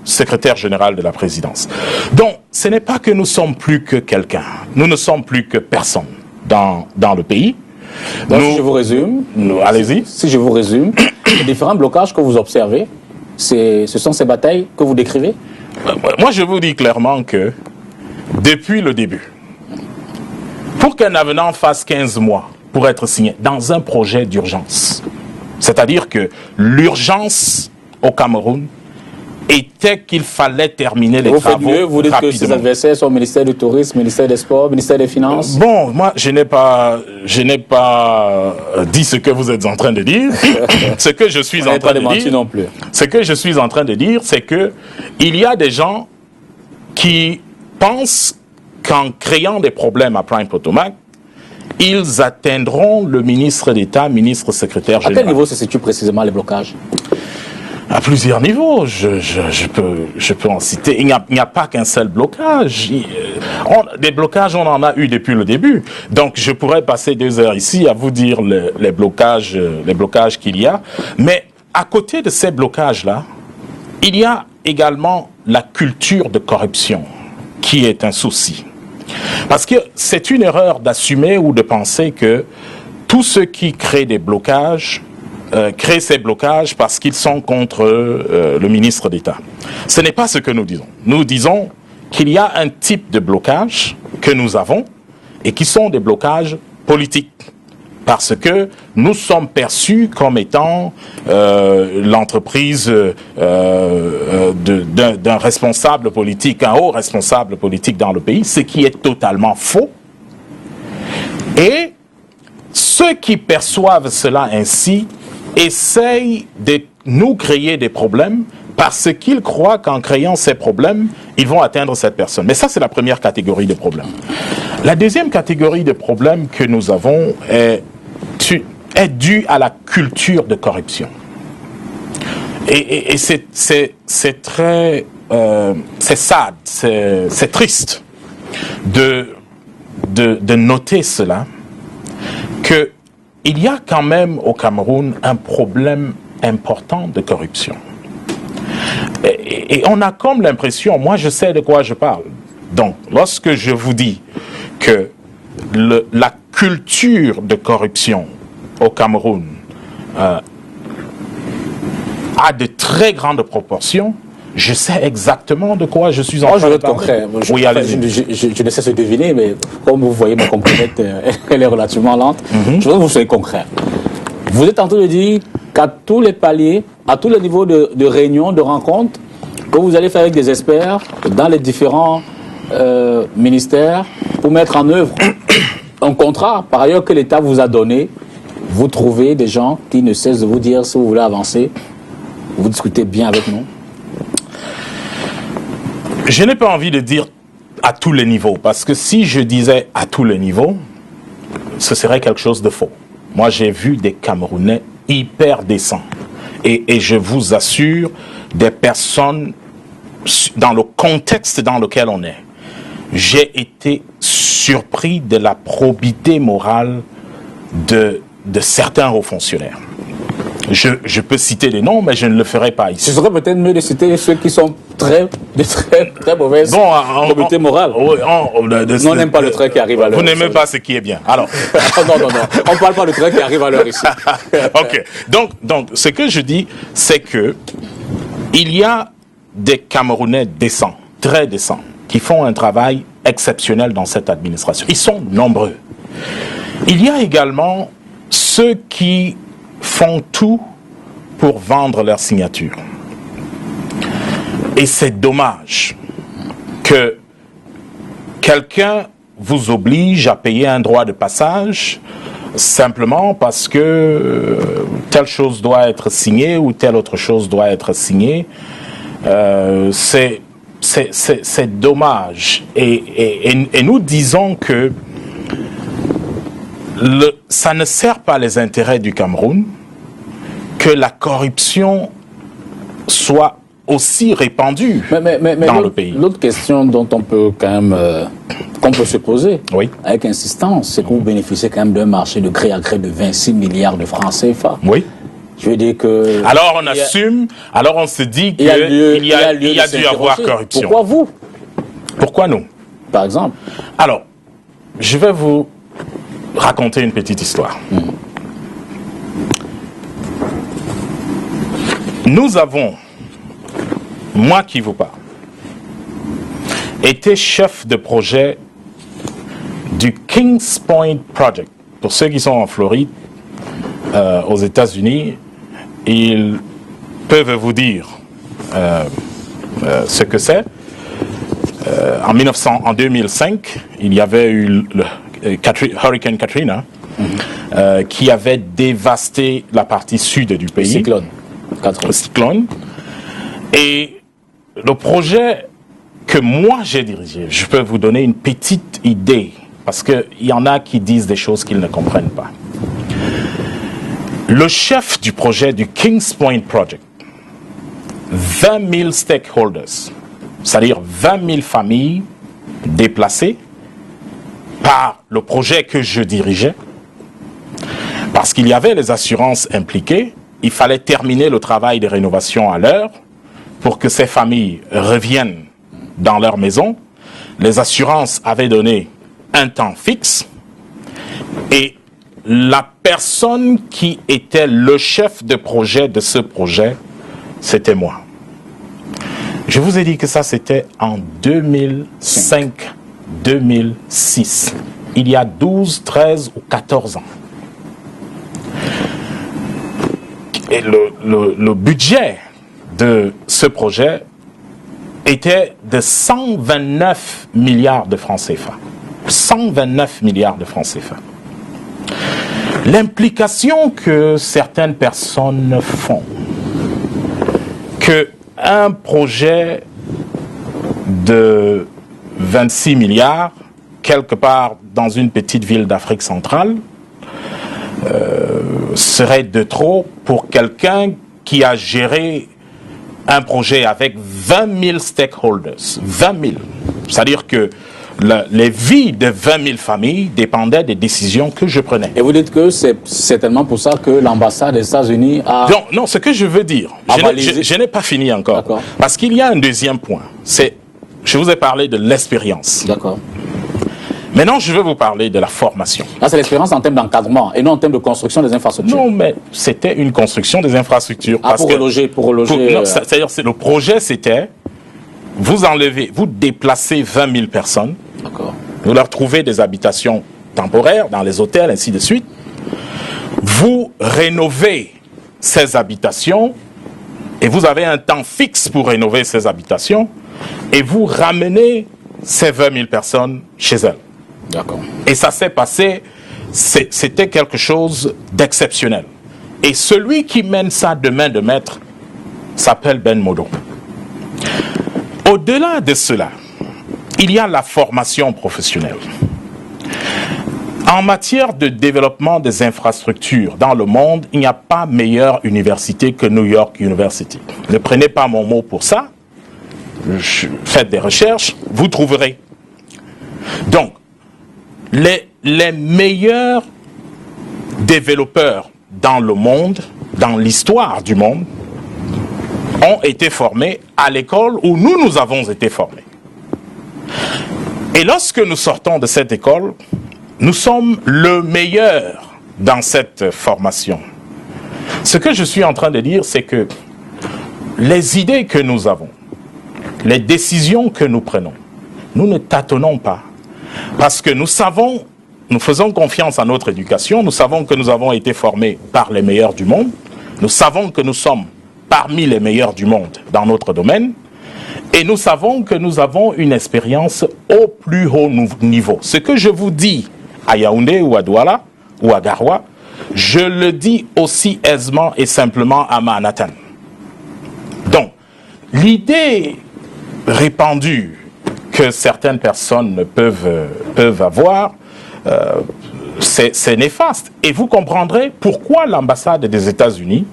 [SPEAKER 2] secrétaire général de la présidence. Donc, ce n'est pas que nous sommes plus que quelqu'un. Nous ne sommes plus que personne dans le pays.
[SPEAKER 1] Donc, si je vous résume,
[SPEAKER 2] allez-y.
[SPEAKER 1] Si je vous résume, les différents blocages que vous observez, ce sont ces batailles que vous décrivez?
[SPEAKER 2] Moi, je vous dis clairement que depuis le début, pour qu'un avenant fasse 15 mois pour être signé dans un projet d'urgence, c'est-à-dire que l'urgence au Cameroun était qu'il fallait terminer les travaux
[SPEAKER 1] rapidement. Vous dites que ses adversaires sont au ministère du Tourisme, ministère des Sports, ministère des Finances.
[SPEAKER 2] Bon, moi, je n'ai pas dit ce que vous êtes en train de dire. Ce que je suis en train de dire,
[SPEAKER 1] non plus.
[SPEAKER 2] Ce que je suis en train de dire, c'est que il y a des gens qui pensent qu'en créant des problèmes à Prime Potomac, ils atteindront le ministre d'État, ministre secrétaire général.
[SPEAKER 1] À quel niveau se situent précisément les blocages?
[SPEAKER 2] À plusieurs niveaux, je peux en citer. Il n'y a pas qu'un seul blocage. Des blocages, on en a eu depuis le début. Donc, je pourrais passer 2 heures ici à vous dire les blocages qu'il y a. Mais à côté de ces blocages-là, il y a également la culture de corruption qui est un souci. Parce que c'est une erreur d'assumer ou de penser que tous ceux qui créent des blocages créent ces blocages parce qu'ils sont contre le ministre d'État. Ce n'est pas ce que nous disons. Nous disons qu'il y a un type de blocage que nous avons et qui sont des blocages politiques. Parce que nous sommes perçus comme étant l'entreprise d'un responsable politique, un haut responsable politique dans le pays, ce qui est totalement faux. Et ceux qui perçoivent cela ainsi essayent de nous créer des problèmes parce qu'ils croient qu'en créant ces problèmes, ils vont atteindre cette personne. Mais ça, c'est la première catégorie de problèmes. La deuxième catégorie de problèmes que nous avons est due à la culture de corruption. Et c'est très... c'est sad, c'est triste de noter cela, que il y a quand même au Cameroun un problème important de corruption. Et on a comme l'impression, moi je sais de quoi je parle. Donc, lorsque je vous dis que la culture de corruption au Cameroun a de très grandes proportions, je sais exactement de quoi je suis en train de parler.
[SPEAKER 1] Concret.
[SPEAKER 2] Oui,
[SPEAKER 1] je ne sais se deviner, mais comme vous voyez, ma complémette, elle est relativement lente. Je veux que vous soyez concret. Vous êtes en train de dire qu'à tous les paliers, à tous les niveaux de réunions, de rencontres, que vous allez faire avec des experts dans les différents ministères pour mettre en œuvre un contrat, par ailleurs, que l'État vous a donné. Vous trouvez des gens qui ne cessent de vous dire si vous voulez avancer, vous discutez bien avec nous.
[SPEAKER 2] Je n'ai pas envie de dire à tous les niveaux, parce que si je disais à tous les niveaux, ce serait quelque chose de faux. Moi, j'ai vu des Camerounais hyper décents. Et je vous assure, des personnes dans le contexte dans lequel on est. J'ai été surpris de la probité morale de certains hauts fonctionnaires. Je peux citer des noms, mais je ne le ferai pas ici.
[SPEAKER 1] Ce serait peut-être mieux de citer ceux qui sont très mauvaises probité morale.
[SPEAKER 2] Non,
[SPEAKER 1] on n'aime pas le train qui arrive à l'heure.
[SPEAKER 2] Vous n'aimez pas ce qui est bien. Alors.
[SPEAKER 1] non. On ne parle pas du train qui arrive à l'heure ici.
[SPEAKER 2] Ok. Donc, ce que je dis, c'est que il y a des Camerounais décents, très décents, qui font un travail exceptionnels dans cette administration. Ils sont nombreux. Il y a également ceux qui font tout pour vendre leur signature. Et c'est dommage que quelqu'un vous oblige à payer un droit de passage simplement parce que telle chose doit être signée ou telle autre chose doit être signée. C'est dommage. Et nous disons que ça ne sert pas les intérêts du Cameroun que la corruption soit aussi répandue dans le pays.
[SPEAKER 1] L'autre question dont on peut quand même qu'on peut se poser avec insistance, c'est que vous bénéficiez quand même d'un marché de gré à gré de 26 milliards de francs CFA.
[SPEAKER 2] Oui.
[SPEAKER 1] Je veux dire que...
[SPEAKER 2] Alors on assume, alors on se dit qu'il y a dû y avoir corruption.
[SPEAKER 1] Pourquoi vous?
[SPEAKER 2] Pourquoi nous?
[SPEAKER 1] Par exemple.
[SPEAKER 2] Alors, je vais vous raconter une petite histoire. Nous avons, moi qui vous parle, été chef de projet du Kings Point Project. Pour ceux qui sont en Floride, aux États-Unis, ils peuvent vous dire ce que c'est. En 2005, il y avait eu le Hurricane Katrina qui avait dévasté la partie sud du pays. Le cyclone. Et le projet que moi j'ai dirigé, je peux vous donner une petite idée, parce qu'il y en a qui disent des choses qu'ils ne comprennent pas. Le chef du projet du Kings Point Project, 20 000 stakeholders, c'est-à-dire 20 000 familles déplacées par le projet que je dirigeais, parce qu'il y avait les assurances impliquées, il fallait terminer le travail de rénovation à l'heure pour que ces familles reviennent dans leur maison. Les assurances avaient donné un temps fixe et la personne qui était le chef de projet de ce projet, c'était moi. Je vous ai dit que ça, c'était en 2005-2006. Il y a 12, 13 ou 14 ans. Et le budget de ce projet était de 129 milliards de francs CFA. 129 milliards de francs CFA. L'implication que certaines personnes font, que un projet de 26 milliards, quelque part dans une petite ville d'Afrique centrale, serait de trop pour quelqu'un qui a géré un projet avec 20 000 stakeholders. 20 000. C'est-à-dire que les vies de 20 000 familles dépendaient des décisions que je prenais.
[SPEAKER 1] Et vous dites que c'est certainement pour ça que l'ambassade des États-Unis a...
[SPEAKER 2] Non, ce que je veux dire, je n'ai pas fini encore. Parce qu'il y a un deuxième point. Je vous ai parlé de l'expérience.
[SPEAKER 1] D'accord.
[SPEAKER 2] Maintenant, je vais vous parler de la formation.
[SPEAKER 1] Là, c'est l'expérience en termes d'encadrement et non en termes de construction des infrastructures.
[SPEAKER 2] Non, mais c'était une construction des infrastructures.
[SPEAKER 1] Ah, pour reloger.
[SPEAKER 2] C'est-à-dire, le projet, c'était, vous déplacez 20 000 personnes.
[SPEAKER 1] D'accord.
[SPEAKER 2] Vous leur trouvez des habitations temporaires dans les hôtels, ainsi de suite. Vous rénovez ces habitations et vous avez un temps fixe pour rénover ces habitations et vous ramenez ces 20 000 personnes chez elles.
[SPEAKER 1] D'accord.
[SPEAKER 2] Et ça s'est passé, c'était quelque chose d'exceptionnel. Et celui qui mène ça de main de maître s'appelle Ben Modo. Au-delà de cela, il y a la formation professionnelle. En matière de développement des infrastructures dans le monde, il n'y a pas meilleure université que New York University. Ne prenez pas mon mot pour ça. Faites des recherches, vous trouverez. Donc, les meilleurs développeurs dans le monde, dans l'histoire du monde, ont été formés à l'école où nous avons été formés. Et lorsque nous sortons de cette école, nous sommes le meilleur dans cette formation. Ce que je suis en train de dire, c'est que les idées que nous avons, les décisions que nous prenons, nous ne tâtonnons pas. Parce que nous faisons confiance à notre éducation, nous savons que nous avons été formés par les meilleurs du monde, nous savons que nous sommes parmi les meilleurs du monde dans notre domaine, et nous savons que nous avons une expérience au plus haut niveau. Ce que je vous dis à Yaoundé ou à Douala ou à Garoua, je le dis aussi aisément et simplement à Manhattan. Donc, l'idée répandue que certaines personnes peuvent avoir, c'est néfaste. Et vous comprendrez pourquoi l'ambassade des États-Unis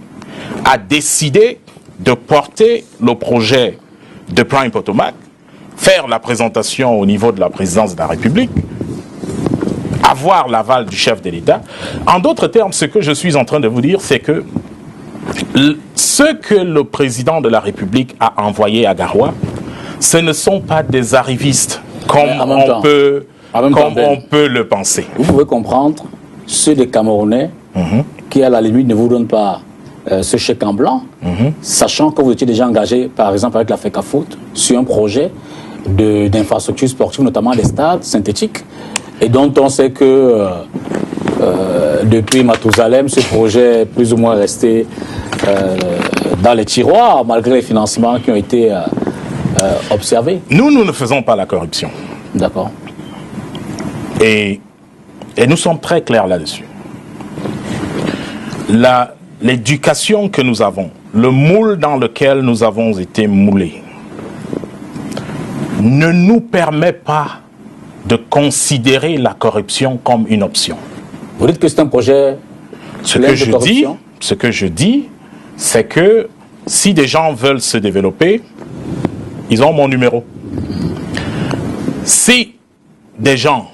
[SPEAKER 2] a décidé de porter le projet de Prime Potomac, faire la présentation au niveau de la présidence de la République, avoir l'aval du chef de l'État. En d'autres termes, ce que je suis en train de vous dire, c'est que ce que le président de la République a envoyé à Garoua, ce ne sont pas des arrivistes, comme on peut le penser.
[SPEAKER 1] Vous pouvez comprendre ceux des Camerounais qui, à la limite, ne vous donnent pas ce chèque en blanc, sachant que vous étiez déjà engagé, par exemple, avec la FECAFOOT, sur un projet d'infrastructures sportives, notamment des stades synthétiques, et dont on sait que depuis Matousalem, ce projet est plus ou moins resté dans les tiroirs, malgré les financements qui ont été observés.
[SPEAKER 2] Nous ne faisons pas la corruption.
[SPEAKER 1] D'accord.
[SPEAKER 2] Et nous sommes très clairs là-dessus. L'éducation que nous avons, le moule dans lequel nous avons été moulés, ne nous permet pas de considérer la corruption comme une option.
[SPEAKER 1] Vous dites que c'est un projet plein de corruption?
[SPEAKER 2] Ce que je dis, c'est que si des gens veulent se développer, ils ont mon numéro. Si des gens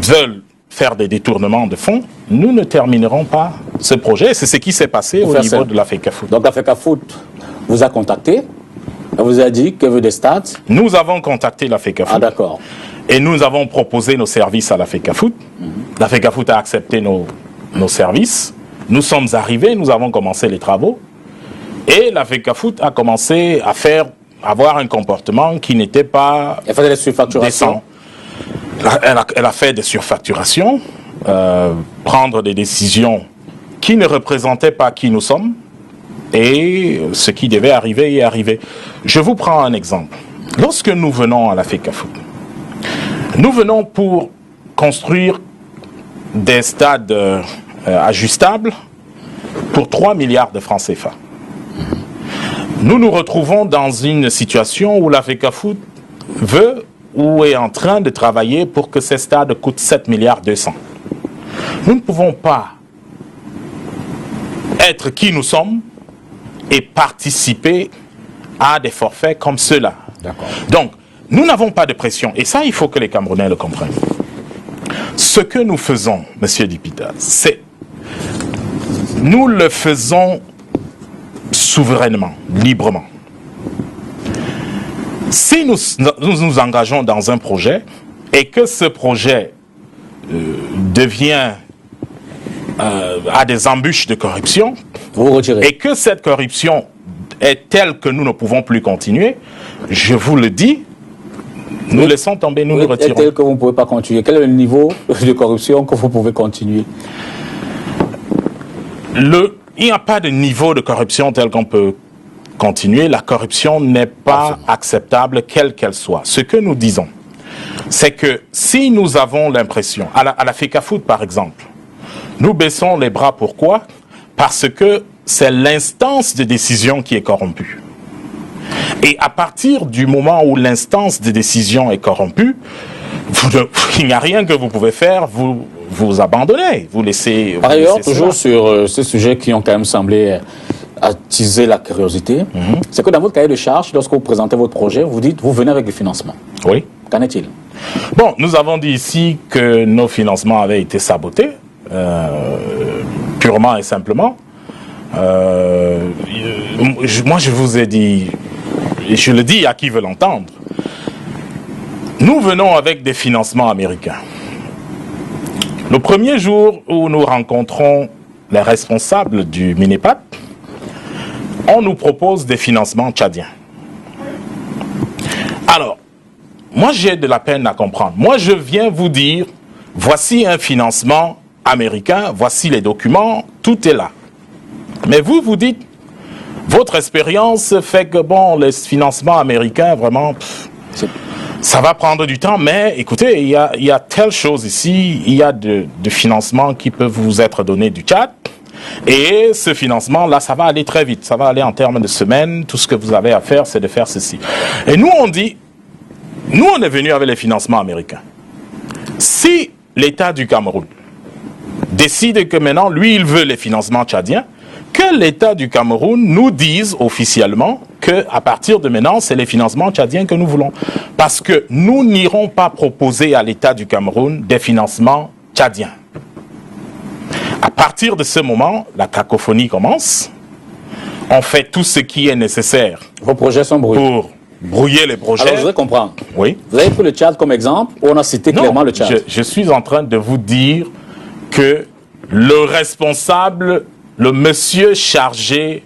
[SPEAKER 2] veulent faire des détournements de fonds, nous ne terminerons pas ce projet. C'est ce qui s'est passé au niveau de la FECAFOOT.
[SPEAKER 1] Donc la FECAFOOT vous a contacté, elle vous a dit qu'elle veut des stades.
[SPEAKER 2] Nous avons contacté la FECAFOOT.
[SPEAKER 1] Ah d'accord.
[SPEAKER 2] Et nous avons proposé nos services à la FECAFOOT. La FECAFOOT a accepté nos services. Nous sommes arrivés, nous avons commencé les travaux. Et la FECAFOOT a commencé à avoir un comportement qui n'était pas
[SPEAKER 1] Elle faisait des surfacturations.
[SPEAKER 2] décent. Elle a fait des surfacturations, prendre des décisions qui ne représentaient pas qui nous sommes, et ce qui devait arriver est arrivé. Je vous prends un exemple. Lorsque nous venons à la FECAFOOT, nous venons pour construire des stades ajustables pour 3 milliards de francs CFA. Nous nous retrouvons dans une situation où la FECAFOOT veut ou est en train de travailler pour que ces stades coûtent 7 milliards 200. Nous ne pouvons pas être qui nous sommes et participer à des forfaits comme ceux-là. Donc, nous n'avons pas de pression. Et ça, il faut que les Camerounais le comprennent. Ce que nous faisons, M. Dipita, c'est... Nous le faisons souverainement, librement. Si nous engageons dans un projet et que ce projet a des embûches de corruption,
[SPEAKER 1] vous retirez.
[SPEAKER 2] Et que cette corruption est telle que nous ne pouvons plus continuer, je vous le dis, nous laissons tomber, nous nous retirons.
[SPEAKER 1] Est tel que vous ne pouvez pas continuer. Quel est le niveau de corruption que vous pouvez continuer?
[SPEAKER 2] Il n'y a pas de niveau de corruption tel qu'on peut continuer. La corruption n'est pas acceptable, quelle qu'elle soit. Ce que nous disons, c'est que si nous avons l'impression, à la FECAFOOT par exemple, nous baissons les bras. Pourquoi? Parce que c'est l'instance de décision qui est corrompue. Et à partir du moment où l'instance de décision est corrompue, il n'y a rien que vous pouvez faire, vous abandonnez, vous laissez...
[SPEAKER 1] Par ailleurs, toujours sur ces sujets qui ont quand même semblé attiser la curiosité, c'est que dans votre cahier de charge, lorsque vous présentez votre projet, vous dites, vous venez avec du financement.
[SPEAKER 2] Oui.
[SPEAKER 1] Qu'en est-il?
[SPEAKER 2] Bon, nous avons dit ici que nos financements avaient été sabotés, purement et simplement. Moi, je vous ai dit, et je le dis à qui veut l'entendre, nous venons avec des financements américains. Le premier jour où nous rencontrons les responsables du MINEPAD, on nous propose des financements tchadiens. Alors, moi j'ai de la peine à comprendre. Moi je viens vous dire, voici un financement américain, voici les documents, tout est là. Mais vous, vous dites, votre expérience fait que bon, les financements américains, vraiment, ça va prendre du temps, mais écoutez, il y a telle chose ici, il y a de financements qui peuvent vous être donnés du Tchad, et ce financement-là, ça va aller très vite, ça va aller en termes de semaines, tout ce que vous avez à faire, c'est de faire ceci. Et nous, on dit, nous, on est venu avec les financements américains. Si l'État du Cameroun décide que maintenant, lui, il veut les financements tchadiens, que l'État du Cameroun nous dise officiellement qu'à partir de maintenant, c'est les financements tchadiens que nous voulons. Parce que nous n'irons pas proposer à l'État du Cameroun des financements tchadiens. À partir de ce moment, la cacophonie commence. On fait tout ce qui est nécessaire.
[SPEAKER 1] Vos projets sont brouillés.
[SPEAKER 2] Pour brouiller les projets.
[SPEAKER 1] Alors, je voudrais comprendre.
[SPEAKER 2] Oui.
[SPEAKER 1] Vous avez pris le Tchad comme exemple, ou on a cité clairement le Tchad?
[SPEAKER 2] Je suis en train de vous dire que le responsable, le monsieur chargé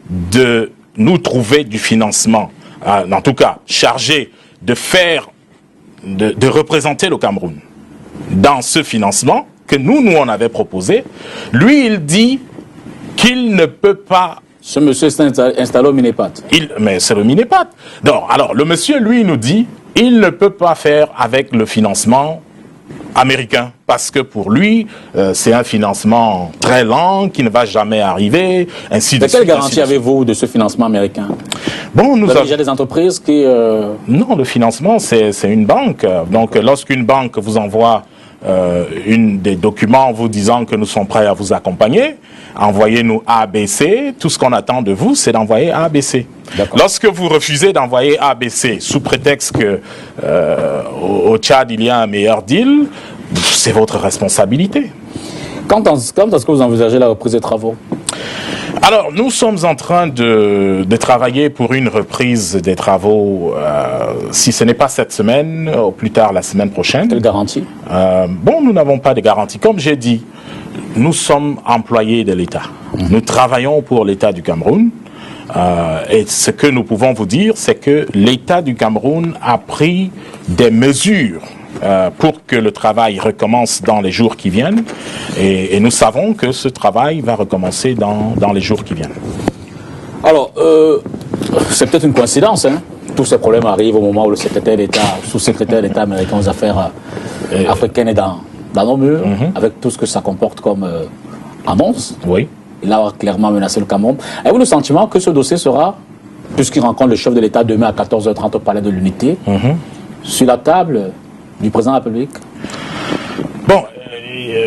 [SPEAKER 2] de nous trouver du financement, en tout cas chargé de faire, de représenter le Cameroun dans ce financement que nous on avait proposé, lui il dit qu'il ne peut pas.
[SPEAKER 1] Ce monsieur s'est installé au Minépat.
[SPEAKER 2] Mais c'est le Minépat. Non, alors le monsieur lui nous dit il ne peut pas faire avec le financement américain, parce que pour lui, c'est un financement très lent, qui ne va jamais arriver, ainsi de suite.
[SPEAKER 1] Quelle garantie avez-vous de ce financement américain?
[SPEAKER 2] Bon, nous avons
[SPEAKER 1] déjà des entreprises qui...
[SPEAKER 2] Non, le financement, c'est une banque. Donc, lorsqu'une banque vous envoie des documents vous disant que nous sommes prêts à vous accompagner, envoyez-nous ABC, tout ce qu'on attend de vous, c'est d'envoyer ABC. Lorsque vous refusez d'envoyer ABC sous prétexte que au Tchad il y a un meilleur deal, c'est votre responsabilité.
[SPEAKER 1] Quand est-ce que vous envisagez la reprise des travaux?
[SPEAKER 2] Alors, nous sommes en train de travailler pour une reprise des travaux, si ce n'est pas cette semaine, au plus tard la semaine prochaine.
[SPEAKER 1] Quelle garantie?
[SPEAKER 2] Bon, nous n'avons pas de garantie. Comme j'ai dit, nous sommes employés de l'État. Nous travaillons pour l'État du Cameroun. Et ce que nous pouvons vous dire, c'est que l'État du Cameroun a pris des mesures pour que le travail recommence dans les jours qui viennent. Et nous savons que ce travail va recommencer dans les jours qui viennent.
[SPEAKER 1] Alors, c'est peut-être une coïncidence, hein? Tous ces problèmes arrivent au moment où le secrétaire d'État, sous-secrétaire d'État américain aux affaires africaines est dans nos murs, avec tout ce que ça comporte comme annonce.
[SPEAKER 2] Oui.
[SPEAKER 1] Il a clairement menacé le Cameroun. Avez-vous le sentiment que ce dossier sera, puisqu'il rencontre le chef de l'État demain à 14h30 au Palais de l'Unité, sur la table du président de la République?
[SPEAKER 2] Bon,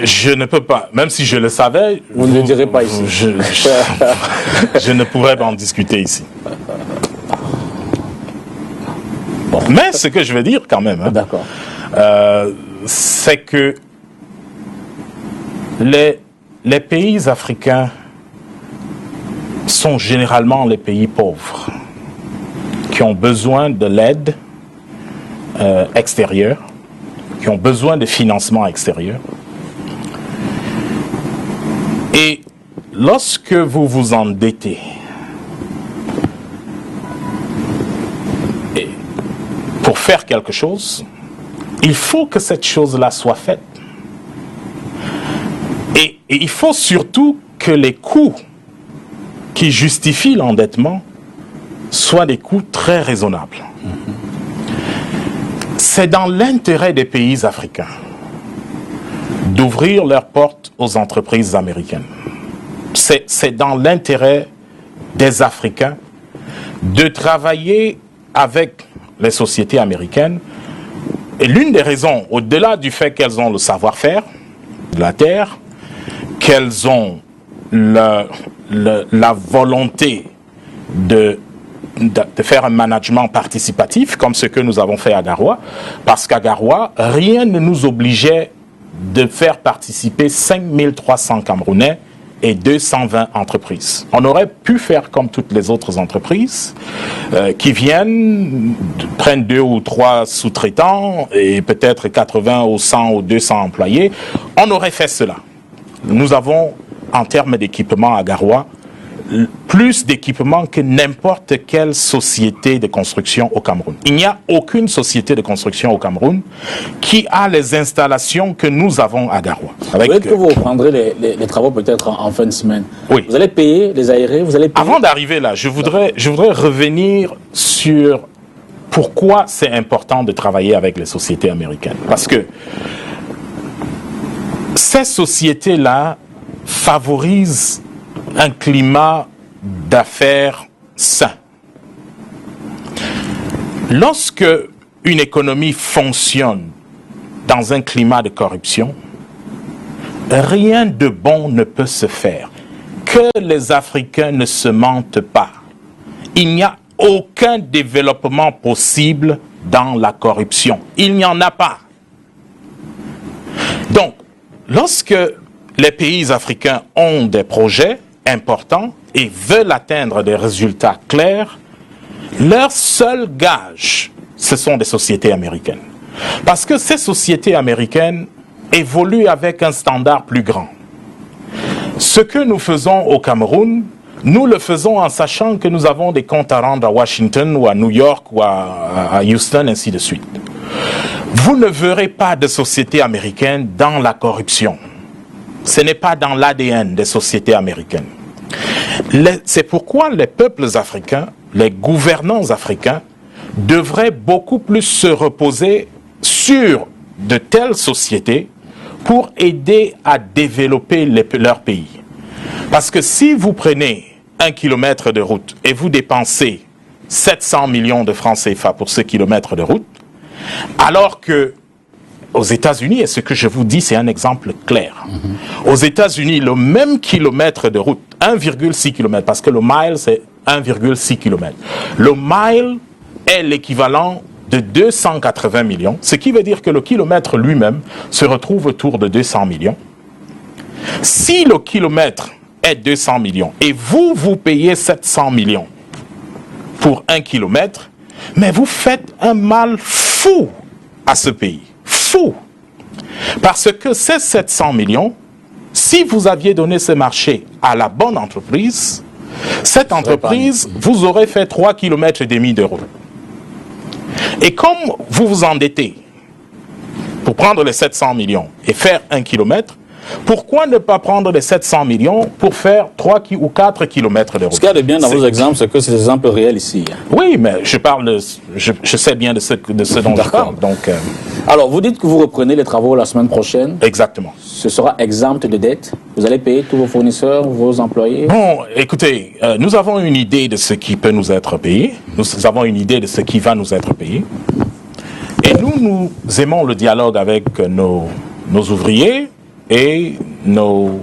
[SPEAKER 2] je ne peux pas, même si je le savais...
[SPEAKER 1] Vous ne le direz pas ici.
[SPEAKER 2] Je ne pourrais pas en discuter ici. Bon. Mais ce que je veux dire quand même,
[SPEAKER 1] D'accord.
[SPEAKER 2] C'est que les pays africains sont généralement les pays pauvres qui ont besoin de l'aide extérieure, qui ont besoin de financement extérieur. Et lorsque vous vous endettez, pour faire quelque chose, il faut que cette chose-là soit faite. Et il faut surtout que les coûts qui justifient l'endettement soient des coûts très raisonnables. C'est dans l'intérêt des pays africains d'ouvrir leurs portes aux entreprises américaines. C'est dans l'intérêt des Africains de travailler avec les sociétés américaines. Et l'une des raisons, au-delà du fait qu'elles ont le savoir-faire de la terre, qu'elles ont la volonté de faire un management participatif, comme ce que nous avons fait à Garoua, parce qu'à Garoua, rien ne nous obligeait de faire participer 5300 Camerounais et 220 entreprises. On aurait pu faire comme toutes les autres entreprises qui viennent, prennent 2 ou 3 sous-traitants et peut-être 80 ou 100 ou 200 employés. On aurait fait cela. Nous avons, en termes d'équipement à Garoua, plus d'équipements que n'importe quelle société de construction au Cameroun. Il n'y a aucune société de construction au Cameroun qui a les installations que nous avons à Garoua.
[SPEAKER 1] Vous voulez que vous reprendrez les travaux peut-être en fin de semaine.
[SPEAKER 2] Oui.
[SPEAKER 1] Vous allez payer les aérés, vous allez payer...
[SPEAKER 2] Avant d'arriver là, je voudrais revenir sur pourquoi c'est important de travailler avec les sociétés américaines. Parce que ces sociétés-là favorisent un climat d'affaires sain. Lorsque une économie fonctionne dans un climat de corruption, rien de bon ne peut se faire. Que les Africains ne se mentent pas. Il n'y a aucun développement possible dans la corruption. Il n'y en a pas. Donc, lorsque les pays africains ont des projets importants et veulent atteindre des résultats clairs, leur seul gage, ce sont des sociétés américaines. Parce que ces sociétés américaines évoluent avec un standard plus grand. Ce que nous faisons au Cameroun, nous le faisons en sachant que nous avons des comptes à rendre à Washington ou à New York ou à Houston, ainsi de suite. Vous ne verrez pas de sociétés américaines dans la corruption. Ce n'est pas dans l'ADN des sociétés américaines. C'est pourquoi les peuples africains, les gouvernants africains, devraient beaucoup plus se reposer sur de telles sociétés pour aider à développer leur pays. Parce que si vous prenez 1 kilomètre de route et vous dépensez 700 millions de francs CFA pour ce kilomètre de route, alors que aux États-Unis, et ce que je vous dis, c'est un exemple clair. Aux États-Unis, le même kilomètre de route, 1,6 km, parce que le mile, c'est 1,6 km. Le mile est l'équivalent de 280 millions, ce qui veut dire que le kilomètre lui-même se retrouve autour de 200 millions. Si le kilomètre est 200 millions et vous payez 700 millions pour 1 kilomètre, mais vous faites un mal fou à ce pays. Fou. Parce que ces 700 millions, si vous aviez donné ce marché à la bonne entreprise, cette entreprise vous aurait fait 3,5 km de route. Et comme vous vous endettez pour prendre les 700 millions et faire 1 kilomètre, pourquoi ne pas prendre les 700 millions pour faire 3 ou 4 kilomètres de route?
[SPEAKER 1] Ce qu'il y a de bien dans vos exemples, c'est que c'est des exemples réels ici.
[SPEAKER 2] Oui, mais je sais bien de ce dont je parle. Donc,
[SPEAKER 1] alors, vous dites que vous reprenez les travaux la semaine prochaine.
[SPEAKER 2] Exactement.
[SPEAKER 1] Ce sera exempt de dette. Vous allez payer tous vos fournisseurs, vos employés.
[SPEAKER 2] Bon, écoutez, nous avons une idée de ce qui peut nous être payé. Nous avons une idée de ce qui va nous être payé. Et nous aimons le dialogue avec nos ouvriers et nos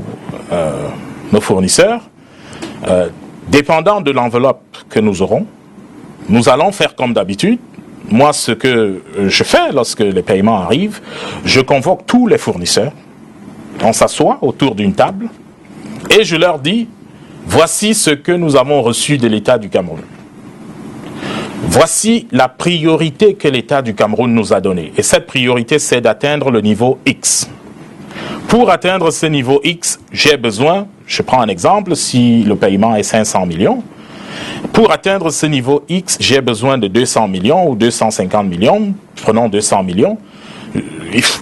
[SPEAKER 2] fournisseurs. Dépendant de l'enveloppe que nous aurons, nous allons faire comme d'habitude. Moi, ce que je fais lorsque les paiements arrivent, je convoque tous les fournisseurs. On s'assoit autour d'une table et je leur dis, voici ce que nous avons reçu de l'État du Cameroun. Voici la priorité que l'État du Cameroun nous a donnée. Et cette priorité, c'est d'atteindre le niveau X. Pour atteindre ce niveau X, j'ai besoin, je prends un exemple, si le paiement est 500 millions, pour atteindre ce niveau X, j'ai besoin de 200 millions ou 250 millions, prenons 200 millions.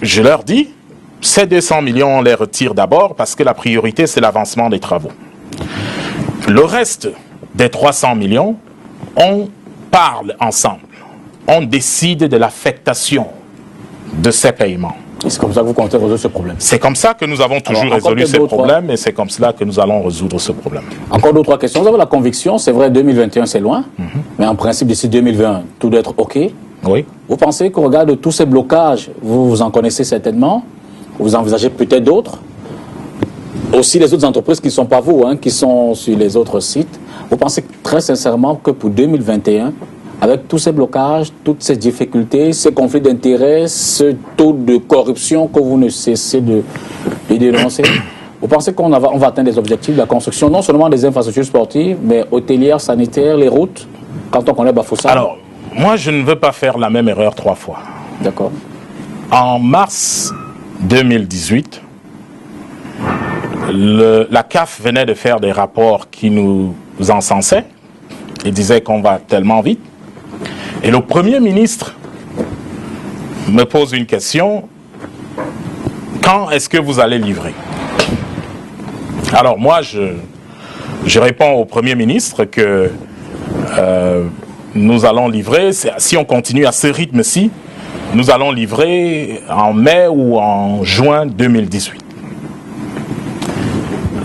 [SPEAKER 2] Je leur dis, ces 200 millions, on les retire d'abord parce que la priorité, c'est l'avancement des travaux. Le reste des 300 millions, on parle ensemble. On décide de l'affectation de ces paiements.
[SPEAKER 1] C'est comme ça que vous comptez résoudre ce problème.
[SPEAKER 2] C'est comme ça que nous avons toujours résolu ces problèmes et c'est comme cela que nous allons résoudre ce problème.
[SPEAKER 1] Encore 2 ou 3 questions. Vous avez la conviction, c'est vrai, 2021 c'est loin, mais en principe d'ici 2020, tout doit être OK.
[SPEAKER 2] Oui.
[SPEAKER 1] Vous pensez qu'au regard de tous ces blocages, vous en connaissez certainement, vous envisagez peut-être d'autres, aussi les autres entreprises qui ne sont pas vous, qui sont sur les autres sites, vous pensez très sincèrement que pour 2021, avec tous ces blocages, toutes ces difficultés, ces conflits d'intérêts, ce taux de corruption que vous ne cessez de dénoncer, vous pensez qu'on va atteindre les objectifs de la construction, non seulement des infrastructures sportives, mais hôtelières, sanitaires, les routes, quand on connaît Bafoussam?
[SPEAKER 2] Alors, moi je ne veux pas faire la même erreur 3 fois.
[SPEAKER 1] D'accord.
[SPEAKER 2] En mars 2018, la CAF venait de faire des rapports qui nous encensaient et disaient qu'on va tellement vite. Et le Premier ministre me pose une question. Quand est-ce que vous allez livrer? Alors moi, je réponds au Premier ministre que nous allons livrer, si on continue à ce rythme-ci, nous allons livrer en mai ou en juin 2018.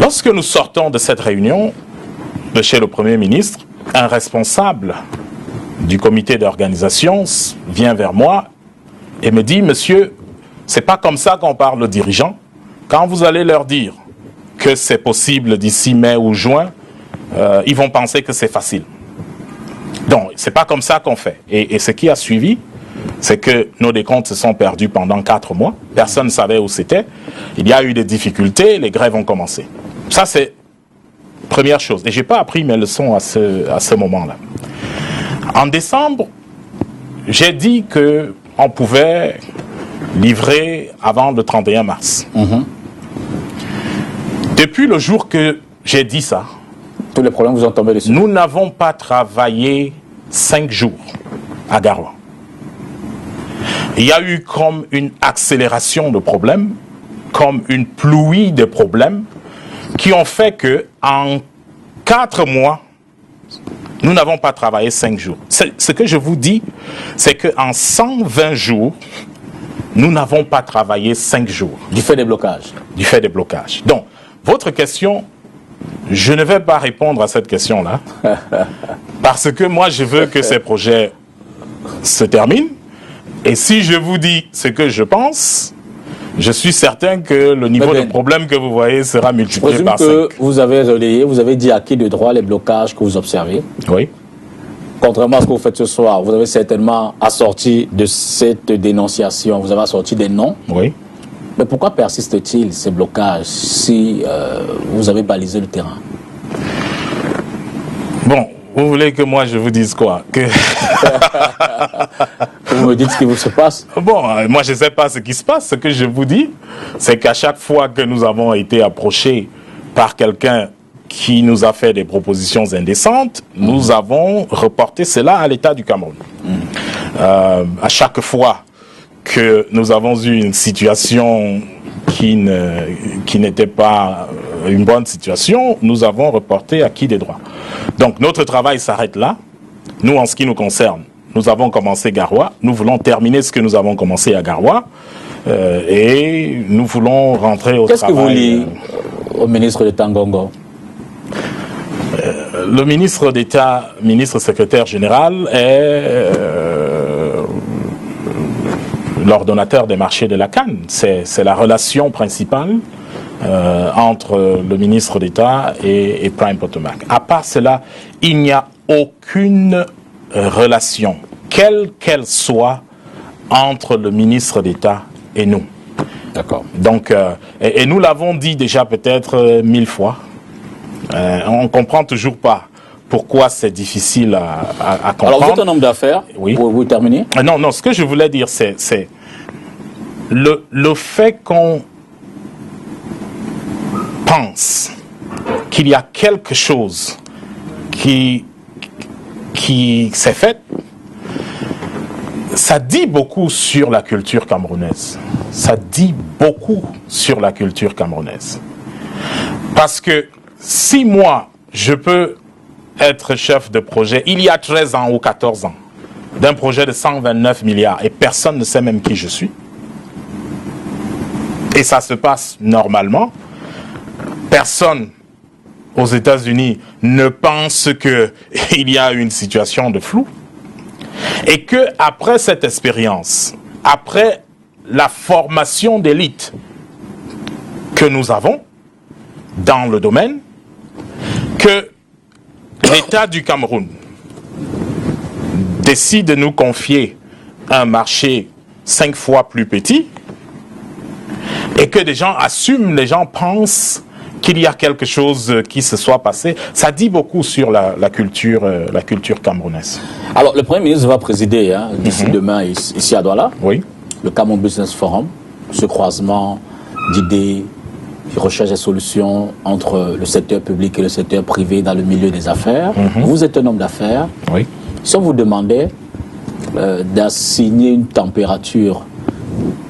[SPEAKER 2] Lorsque nous sortons de cette réunion de chez le Premier ministre, un responsable du comité d'organisation vient vers moi et me dit « Monsieur, c'est pas comme ça qu'on parle aux dirigeants. Quand vous allez leur dire que c'est possible d'ici mai ou juin, ils vont penser que c'est facile. Donc, c'est pas comme ça qu'on fait. Et ce qui a suivi, c'est que nos décomptes se sont perdus pendant 4 mois. Personne ne savait où c'était. Il y a eu des difficultés, les grèves ont commencé. Ça, c'est première chose. Et j'ai pas appris mes leçons à ce moment-là. En décembre, j'ai dit qu'on pouvait livrer avant le 31 mars. Depuis le jour que j'ai dit ça,
[SPEAKER 1] tous les problèmes vous ont tombé dessus.
[SPEAKER 2] Nous n'avons pas travaillé 5 jours à Garoua. Il y a eu comme une accélération de problèmes, comme une pluie de problèmes qui ont fait que en 4 mois, nous n'avons pas travaillé 5 jours. Ce que je vous dis, c'est qu'en 120 jours, nous n'avons pas travaillé 5 jours.
[SPEAKER 1] Du fait des blocages.
[SPEAKER 2] Du fait des blocages. Donc, votre question, je ne vais pas répondre à cette question-là, parce que moi, je veux que ces projets se terminent. Et si je vous dis ce que je pense, je suis certain que le niveau de problème que vous voyez sera multiplié par 5.
[SPEAKER 1] Que vous avez relayé, vous avez dit à qui de droit les blocages que vous observez.
[SPEAKER 2] Oui.
[SPEAKER 1] Contrairement à ce que vous faites ce soir, vous avez certainement assorti de cette dénonciation, vous avez assorti des noms.
[SPEAKER 2] Oui.
[SPEAKER 1] Mais pourquoi persiste-t-il ces blocages si vous avez balisé le terrain?
[SPEAKER 2] Bon, vous voulez que moi je vous dise quoi?
[SPEAKER 1] Vous me dites ce qui vous se passe?
[SPEAKER 2] Bon, moi je ne sais pas ce qui se passe. Ce que je vous dis, c'est qu'à chaque fois que nous avons été approchés par quelqu'un qui nous a fait des propositions indécentes, nous avons reporté cela à l'État du Cameroun. À chaque fois que nous avons eu une situation qui n'était pas une bonne situation, nous avons reporté à qui des droits. Donc notre travail s'arrête là. Nous, en ce qui nous concerne, nous avons commencé Garoua. Nous voulons terminer ce que nous avons commencé à Garoua. Et nous voulons rentrer au travail.
[SPEAKER 1] Qu'est-ce que vous dites au ministre d'État Ngongo?
[SPEAKER 2] Le ministre d'État, ministre secrétaire général, est l'ordonnateur des marchés de la Cannes. C'est la relation principale entre le ministre d'État et Prime Potomac. À part cela, il n'y a aucune relation, quelle qu'elle soit, entre le ministre d'État et nous.
[SPEAKER 1] D'accord.
[SPEAKER 2] Donc, et nous l'avons dit déjà peut-être 1000 fois. On ne comprend toujours pas pourquoi c'est difficile à comprendre.
[SPEAKER 1] Alors, vous êtes un homme d'affaires.
[SPEAKER 2] Oui.
[SPEAKER 1] Vous terminez?
[SPEAKER 2] Non, ce que je voulais dire, c'est le fait qu'on pense qu'il y a quelque chose qui s'est fait, ça dit beaucoup sur la culture camerounaise. Ça dit beaucoup sur la culture camerounaise. Parce que si moi, je peux être chef de projet, il y a 13 ans ou 14 ans, d'un projet de 129 milliards, et personne ne sait même qui je suis, et ça se passe normalement, personne aux États-Unis ne pense qu'il y a une situation de flou, et que après cette expérience, après la formation d'élite que nous avons dans le domaine, que l'État du Cameroun décide de nous confier un marché 5 fois plus petit et que des gens assument, les gens pensent qu'il y a quelque chose qui se soit passé, ça dit beaucoup sur la culture camerounaise.
[SPEAKER 1] Alors, le Premier ministre va présider d'ici demain ici à Douala,
[SPEAKER 2] oui,
[SPEAKER 1] le Cameroun Business Forum, ce croisement d'idées, qui recherche des solutions entre le secteur public et le secteur privé dans le milieu des affaires. Vous êtes un homme d'affaires.
[SPEAKER 2] Oui.
[SPEAKER 1] Si on vous demandait d'assigner une température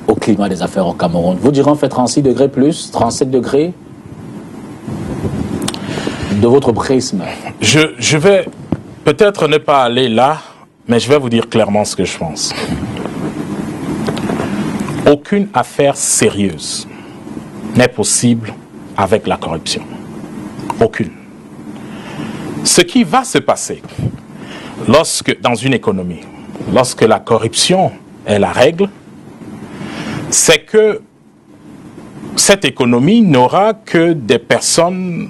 [SPEAKER 1] au climat des affaires au Cameroun, vous direz on fait 36 degrés plus, 37 degrés de votre prisme.
[SPEAKER 2] Je vais peut-être ne pas aller là, mais je vais vous dire clairement ce que je pense. Aucune affaire sérieuse n'est possible avec la corruption. Aucune. Ce qui va se passer dans une économie, lorsque la corruption est la règle, c'est que cette économie n'aura que des personnes,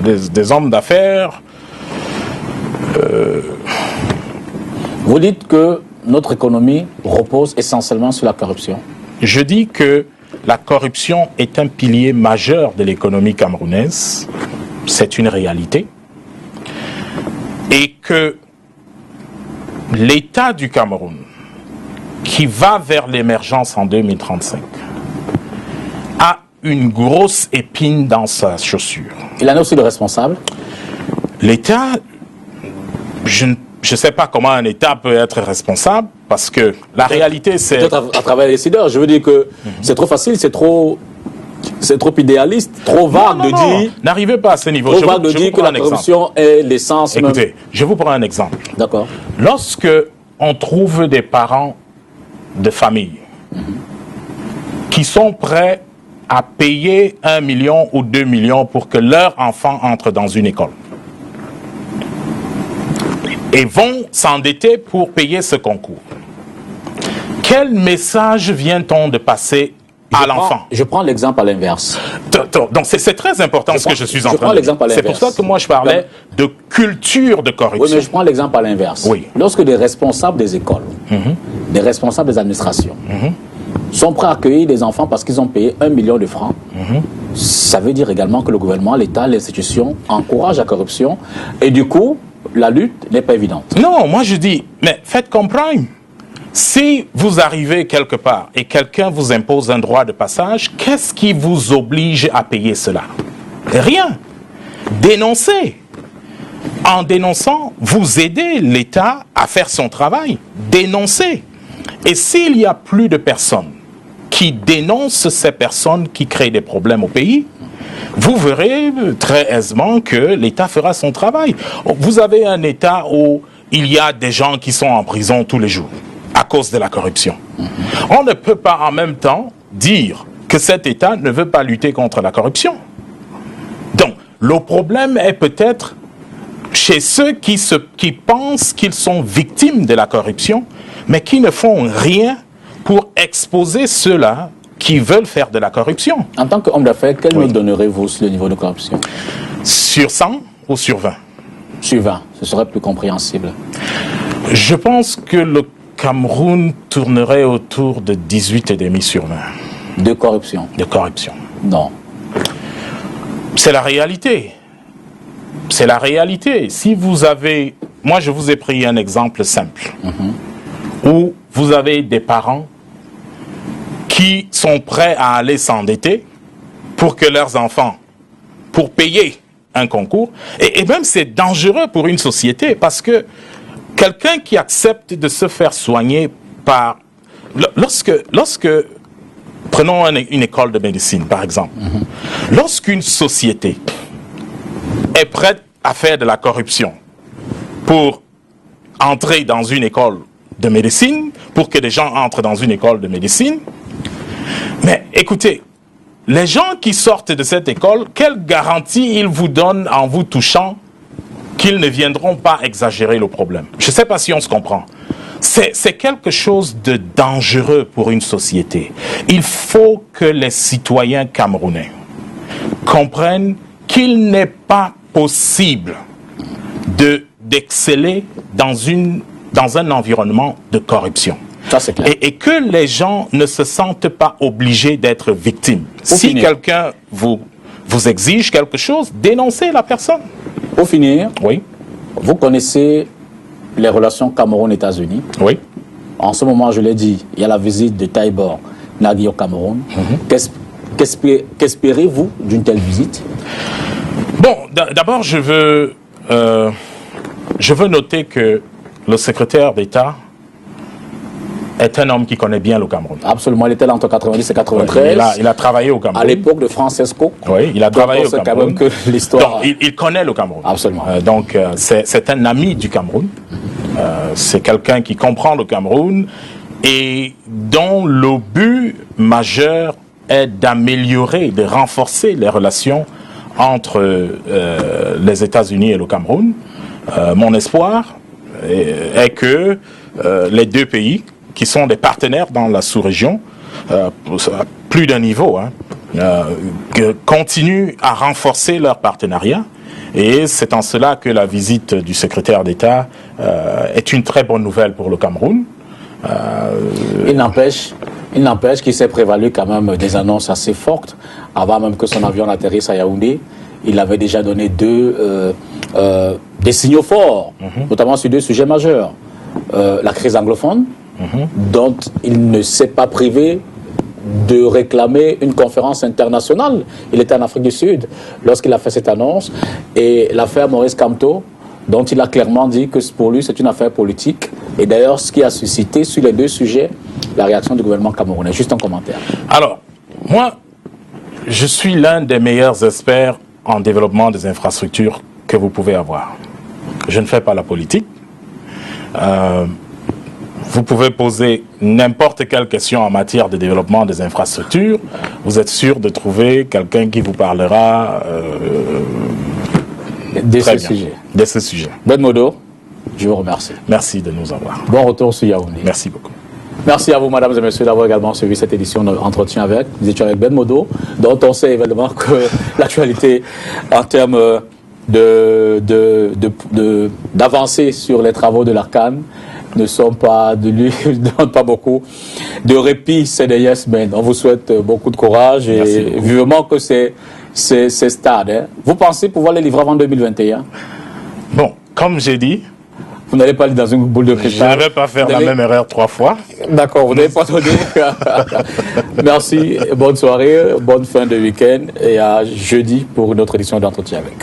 [SPEAKER 2] des hommes d'affaires.
[SPEAKER 1] Vous dites que notre économie repose essentiellement sur la corruption.
[SPEAKER 2] Je dis que la corruption est un pilier majeur de l'économie camerounaise. C'est une réalité. Et que l'État du Cameroun, qui va vers l'émergence en 2035, a une grosse épine dans sa chaussure.
[SPEAKER 1] Il en a aussi le responsable.
[SPEAKER 2] L'État, je ne sais pas comment un État peut être responsable, parce que la réalité, c'est...
[SPEAKER 1] Peut-être à travers les décideurs. Je veux dire que c'est trop facile, c'est trop idéaliste, trop vague de dire...
[SPEAKER 2] N'arrivez pas à ce niveau.
[SPEAKER 1] Trop vague de dire que la corruption est l'essence même.
[SPEAKER 2] Écoutez, je vous prends un exemple.
[SPEAKER 1] D'accord.
[SPEAKER 2] Lorsque on trouve des parents de famille qui sont prêts à payer 1 million ou 2 millions pour que leur enfant entre dans une école et vont s'endetter pour payer ce concours, quel message vient-on de passer à l'enfant?
[SPEAKER 1] Je prends l'exemple à l'inverse.
[SPEAKER 2] Donc c'est très important ce que je suis en train de dire.
[SPEAKER 1] Je prends l'exemple à l'inverse.
[SPEAKER 2] C'est pour ça que moi je parlais de culture de corruption.
[SPEAKER 1] Oui, mais je prends l'exemple à l'inverse.
[SPEAKER 2] Oui.
[SPEAKER 1] Lorsque des responsables des écoles, des responsables des administrations, sont prêts à accueillir des enfants parce qu'ils ont payé 1 million de francs, ça veut dire également que le gouvernement, l'État, l'institution encouragent la corruption et du coup, la lutte n'est pas évidente.
[SPEAKER 2] Non, moi je dis, mais faites comme Prime. Si vous arrivez quelque part et quelqu'un vous impose un droit de passage, qu'est-ce qui vous oblige à payer cela? Rien. Dénoncez. En dénonçant, vous aidez l'État à faire son travail. Dénoncez. Et s'il y a plus de personnes qui dénoncent ces personnes qui créent des problèmes au pays, vous verrez très aisément que l'État fera son travail. Vous avez un État où il y a des gens qui sont en prison tous les jours à cause de la corruption. On ne peut pas en même temps dire que cet État ne veut pas lutter contre la corruption. Donc, le problème est peut-être chez ceux qui pensent qu'ils sont victimes de la corruption, mais qui ne font rien pour exposer ceux-là qui veulent faire de la corruption.
[SPEAKER 1] En tant qu'homme d'affaires, quel note donnerez-vous sur le niveau de corruption?
[SPEAKER 2] Sur 100 ou sur 20?
[SPEAKER 1] Sur 20, ce serait plus compréhensible.
[SPEAKER 2] Je pense que le Cameroun tournerait autour de 18,5 sur 20.
[SPEAKER 1] De corruption?
[SPEAKER 2] De corruption.
[SPEAKER 1] Non.
[SPEAKER 2] C'est la réalité. C'est la réalité. Si vous avez... Moi, je vous ai pris un exemple simple. Où vous avez des parents qui sont prêts à aller s'endetter pour que leurs enfants, pour payer un concours, et même c'est dangereux pour une société parce que quelqu'un qui accepte de se faire soigner par... Lorsque prenons une école de médecine, par exemple. Lorsqu'une société est prête à faire de la corruption pour entrer dans une école de médecine, pour que des gens entrent dans une école de médecine, mais écoutez, les gens qui sortent de cette école, quelle garantie ils vous donnent en vous touchant qu'ils ne viendront pas exagérer le problème? Je ne sais pas si on se comprend. C'est quelque chose de dangereux pour une société. Il faut que les citoyens camerounais comprennent qu'il n'est pas possible d'exceller dans un environnement de corruption.
[SPEAKER 1] Ça, c'est clair.
[SPEAKER 2] Et que les gens ne se sentent pas obligés d'être victimes. Si quelqu'un vous exige quelque chose, dénoncez la personne.
[SPEAKER 1] Pour finir,
[SPEAKER 2] oui.
[SPEAKER 1] Vous connaissez les relations Cameroun-États-Unis.
[SPEAKER 2] Oui. En
[SPEAKER 1] ce moment, je l'ai dit, il y a la visite de Taibor Nagy au Cameroun. Qu'espérez-vous d'une telle visite?
[SPEAKER 2] Bon, d'abord, je veux noter que le secrétaire d'État est un homme qui connaît bien le Cameroun.
[SPEAKER 1] Absolument, il était là entre 90 et 93.
[SPEAKER 2] Oui, il a travaillé au Cameroun.
[SPEAKER 1] À l'époque de Francesco.
[SPEAKER 2] Oui, il a travaillé au Cameroun.
[SPEAKER 1] Quand même que l'histoire...
[SPEAKER 2] Il connaît le Cameroun.
[SPEAKER 1] Absolument.
[SPEAKER 2] Donc, c'est un ami du Cameroun. C'est quelqu'un qui comprend le Cameroun et dont le but majeur est d'améliorer, de renforcer les relations entre les États-Unis et le Cameroun. Mon espoir est que les deux pays, qui sont des partenaires dans la sous-région, à plus d'un niveau, continuent à renforcer leur partenariat. Et c'est en cela que la visite du secrétaire d'État est une très bonne nouvelle pour le Cameroun.
[SPEAKER 1] Il n'empêche qu'il s'est prévalu quand même des annonces assez fortes. Avant même que son avion n'atterrisse à Yaoundé, il avait déjà donné des signaux forts, notamment sur deux sujets majeurs. La crise anglophone, dont il ne s'est pas privé de réclamer une conférence internationale. Il était en Afrique du Sud lorsqu'il a fait cette annonce. Et l'affaire Maurice Kamto, dont il a clairement dit que pour lui c'est une affaire politique. Et d'ailleurs, ce qui a suscité sur les deux sujets la réaction du gouvernement camerounais. Juste un commentaire.
[SPEAKER 2] Alors, moi, je suis l'un des meilleurs experts en développement des infrastructures que vous pouvez avoir. Je ne fais pas la politique. Vous pouvez poser n'importe quelle question en matière de développement des infrastructures. Vous êtes sûr de trouver quelqu'un qui vous parlera
[SPEAKER 1] de ce sujet. Ben Modo, je vous remercie.
[SPEAKER 2] Merci de nous avoir.
[SPEAKER 1] Bon retour sur Yaoundé.
[SPEAKER 2] Merci beaucoup.
[SPEAKER 1] Merci à vous, mesdames et messieurs, d'avoir également suivi cette édition d'Entretien avec. Nous étions avec Ben Modo, dont on sait évidemment que l'actualité en termes d'avancer sur les travaux de l'Arcane ne sont pas de lui, ne donnent pas beaucoup de répit ces dernières semaines. On vous souhaite beaucoup de courage et vivement que c'est stade. Hein. Vous pensez pouvoir les livrer avant 2021?
[SPEAKER 2] Bon, comme j'ai dit,
[SPEAKER 1] vous n'allez pas aller dans une boule de cristal.
[SPEAKER 2] Je ne vais pas faire la même erreur 3 fois.
[SPEAKER 1] D'accord, vous n'avez pas donné. Merci, bonne soirée, bonne fin de week-end et à jeudi pour une autre édition d'Entretien avec.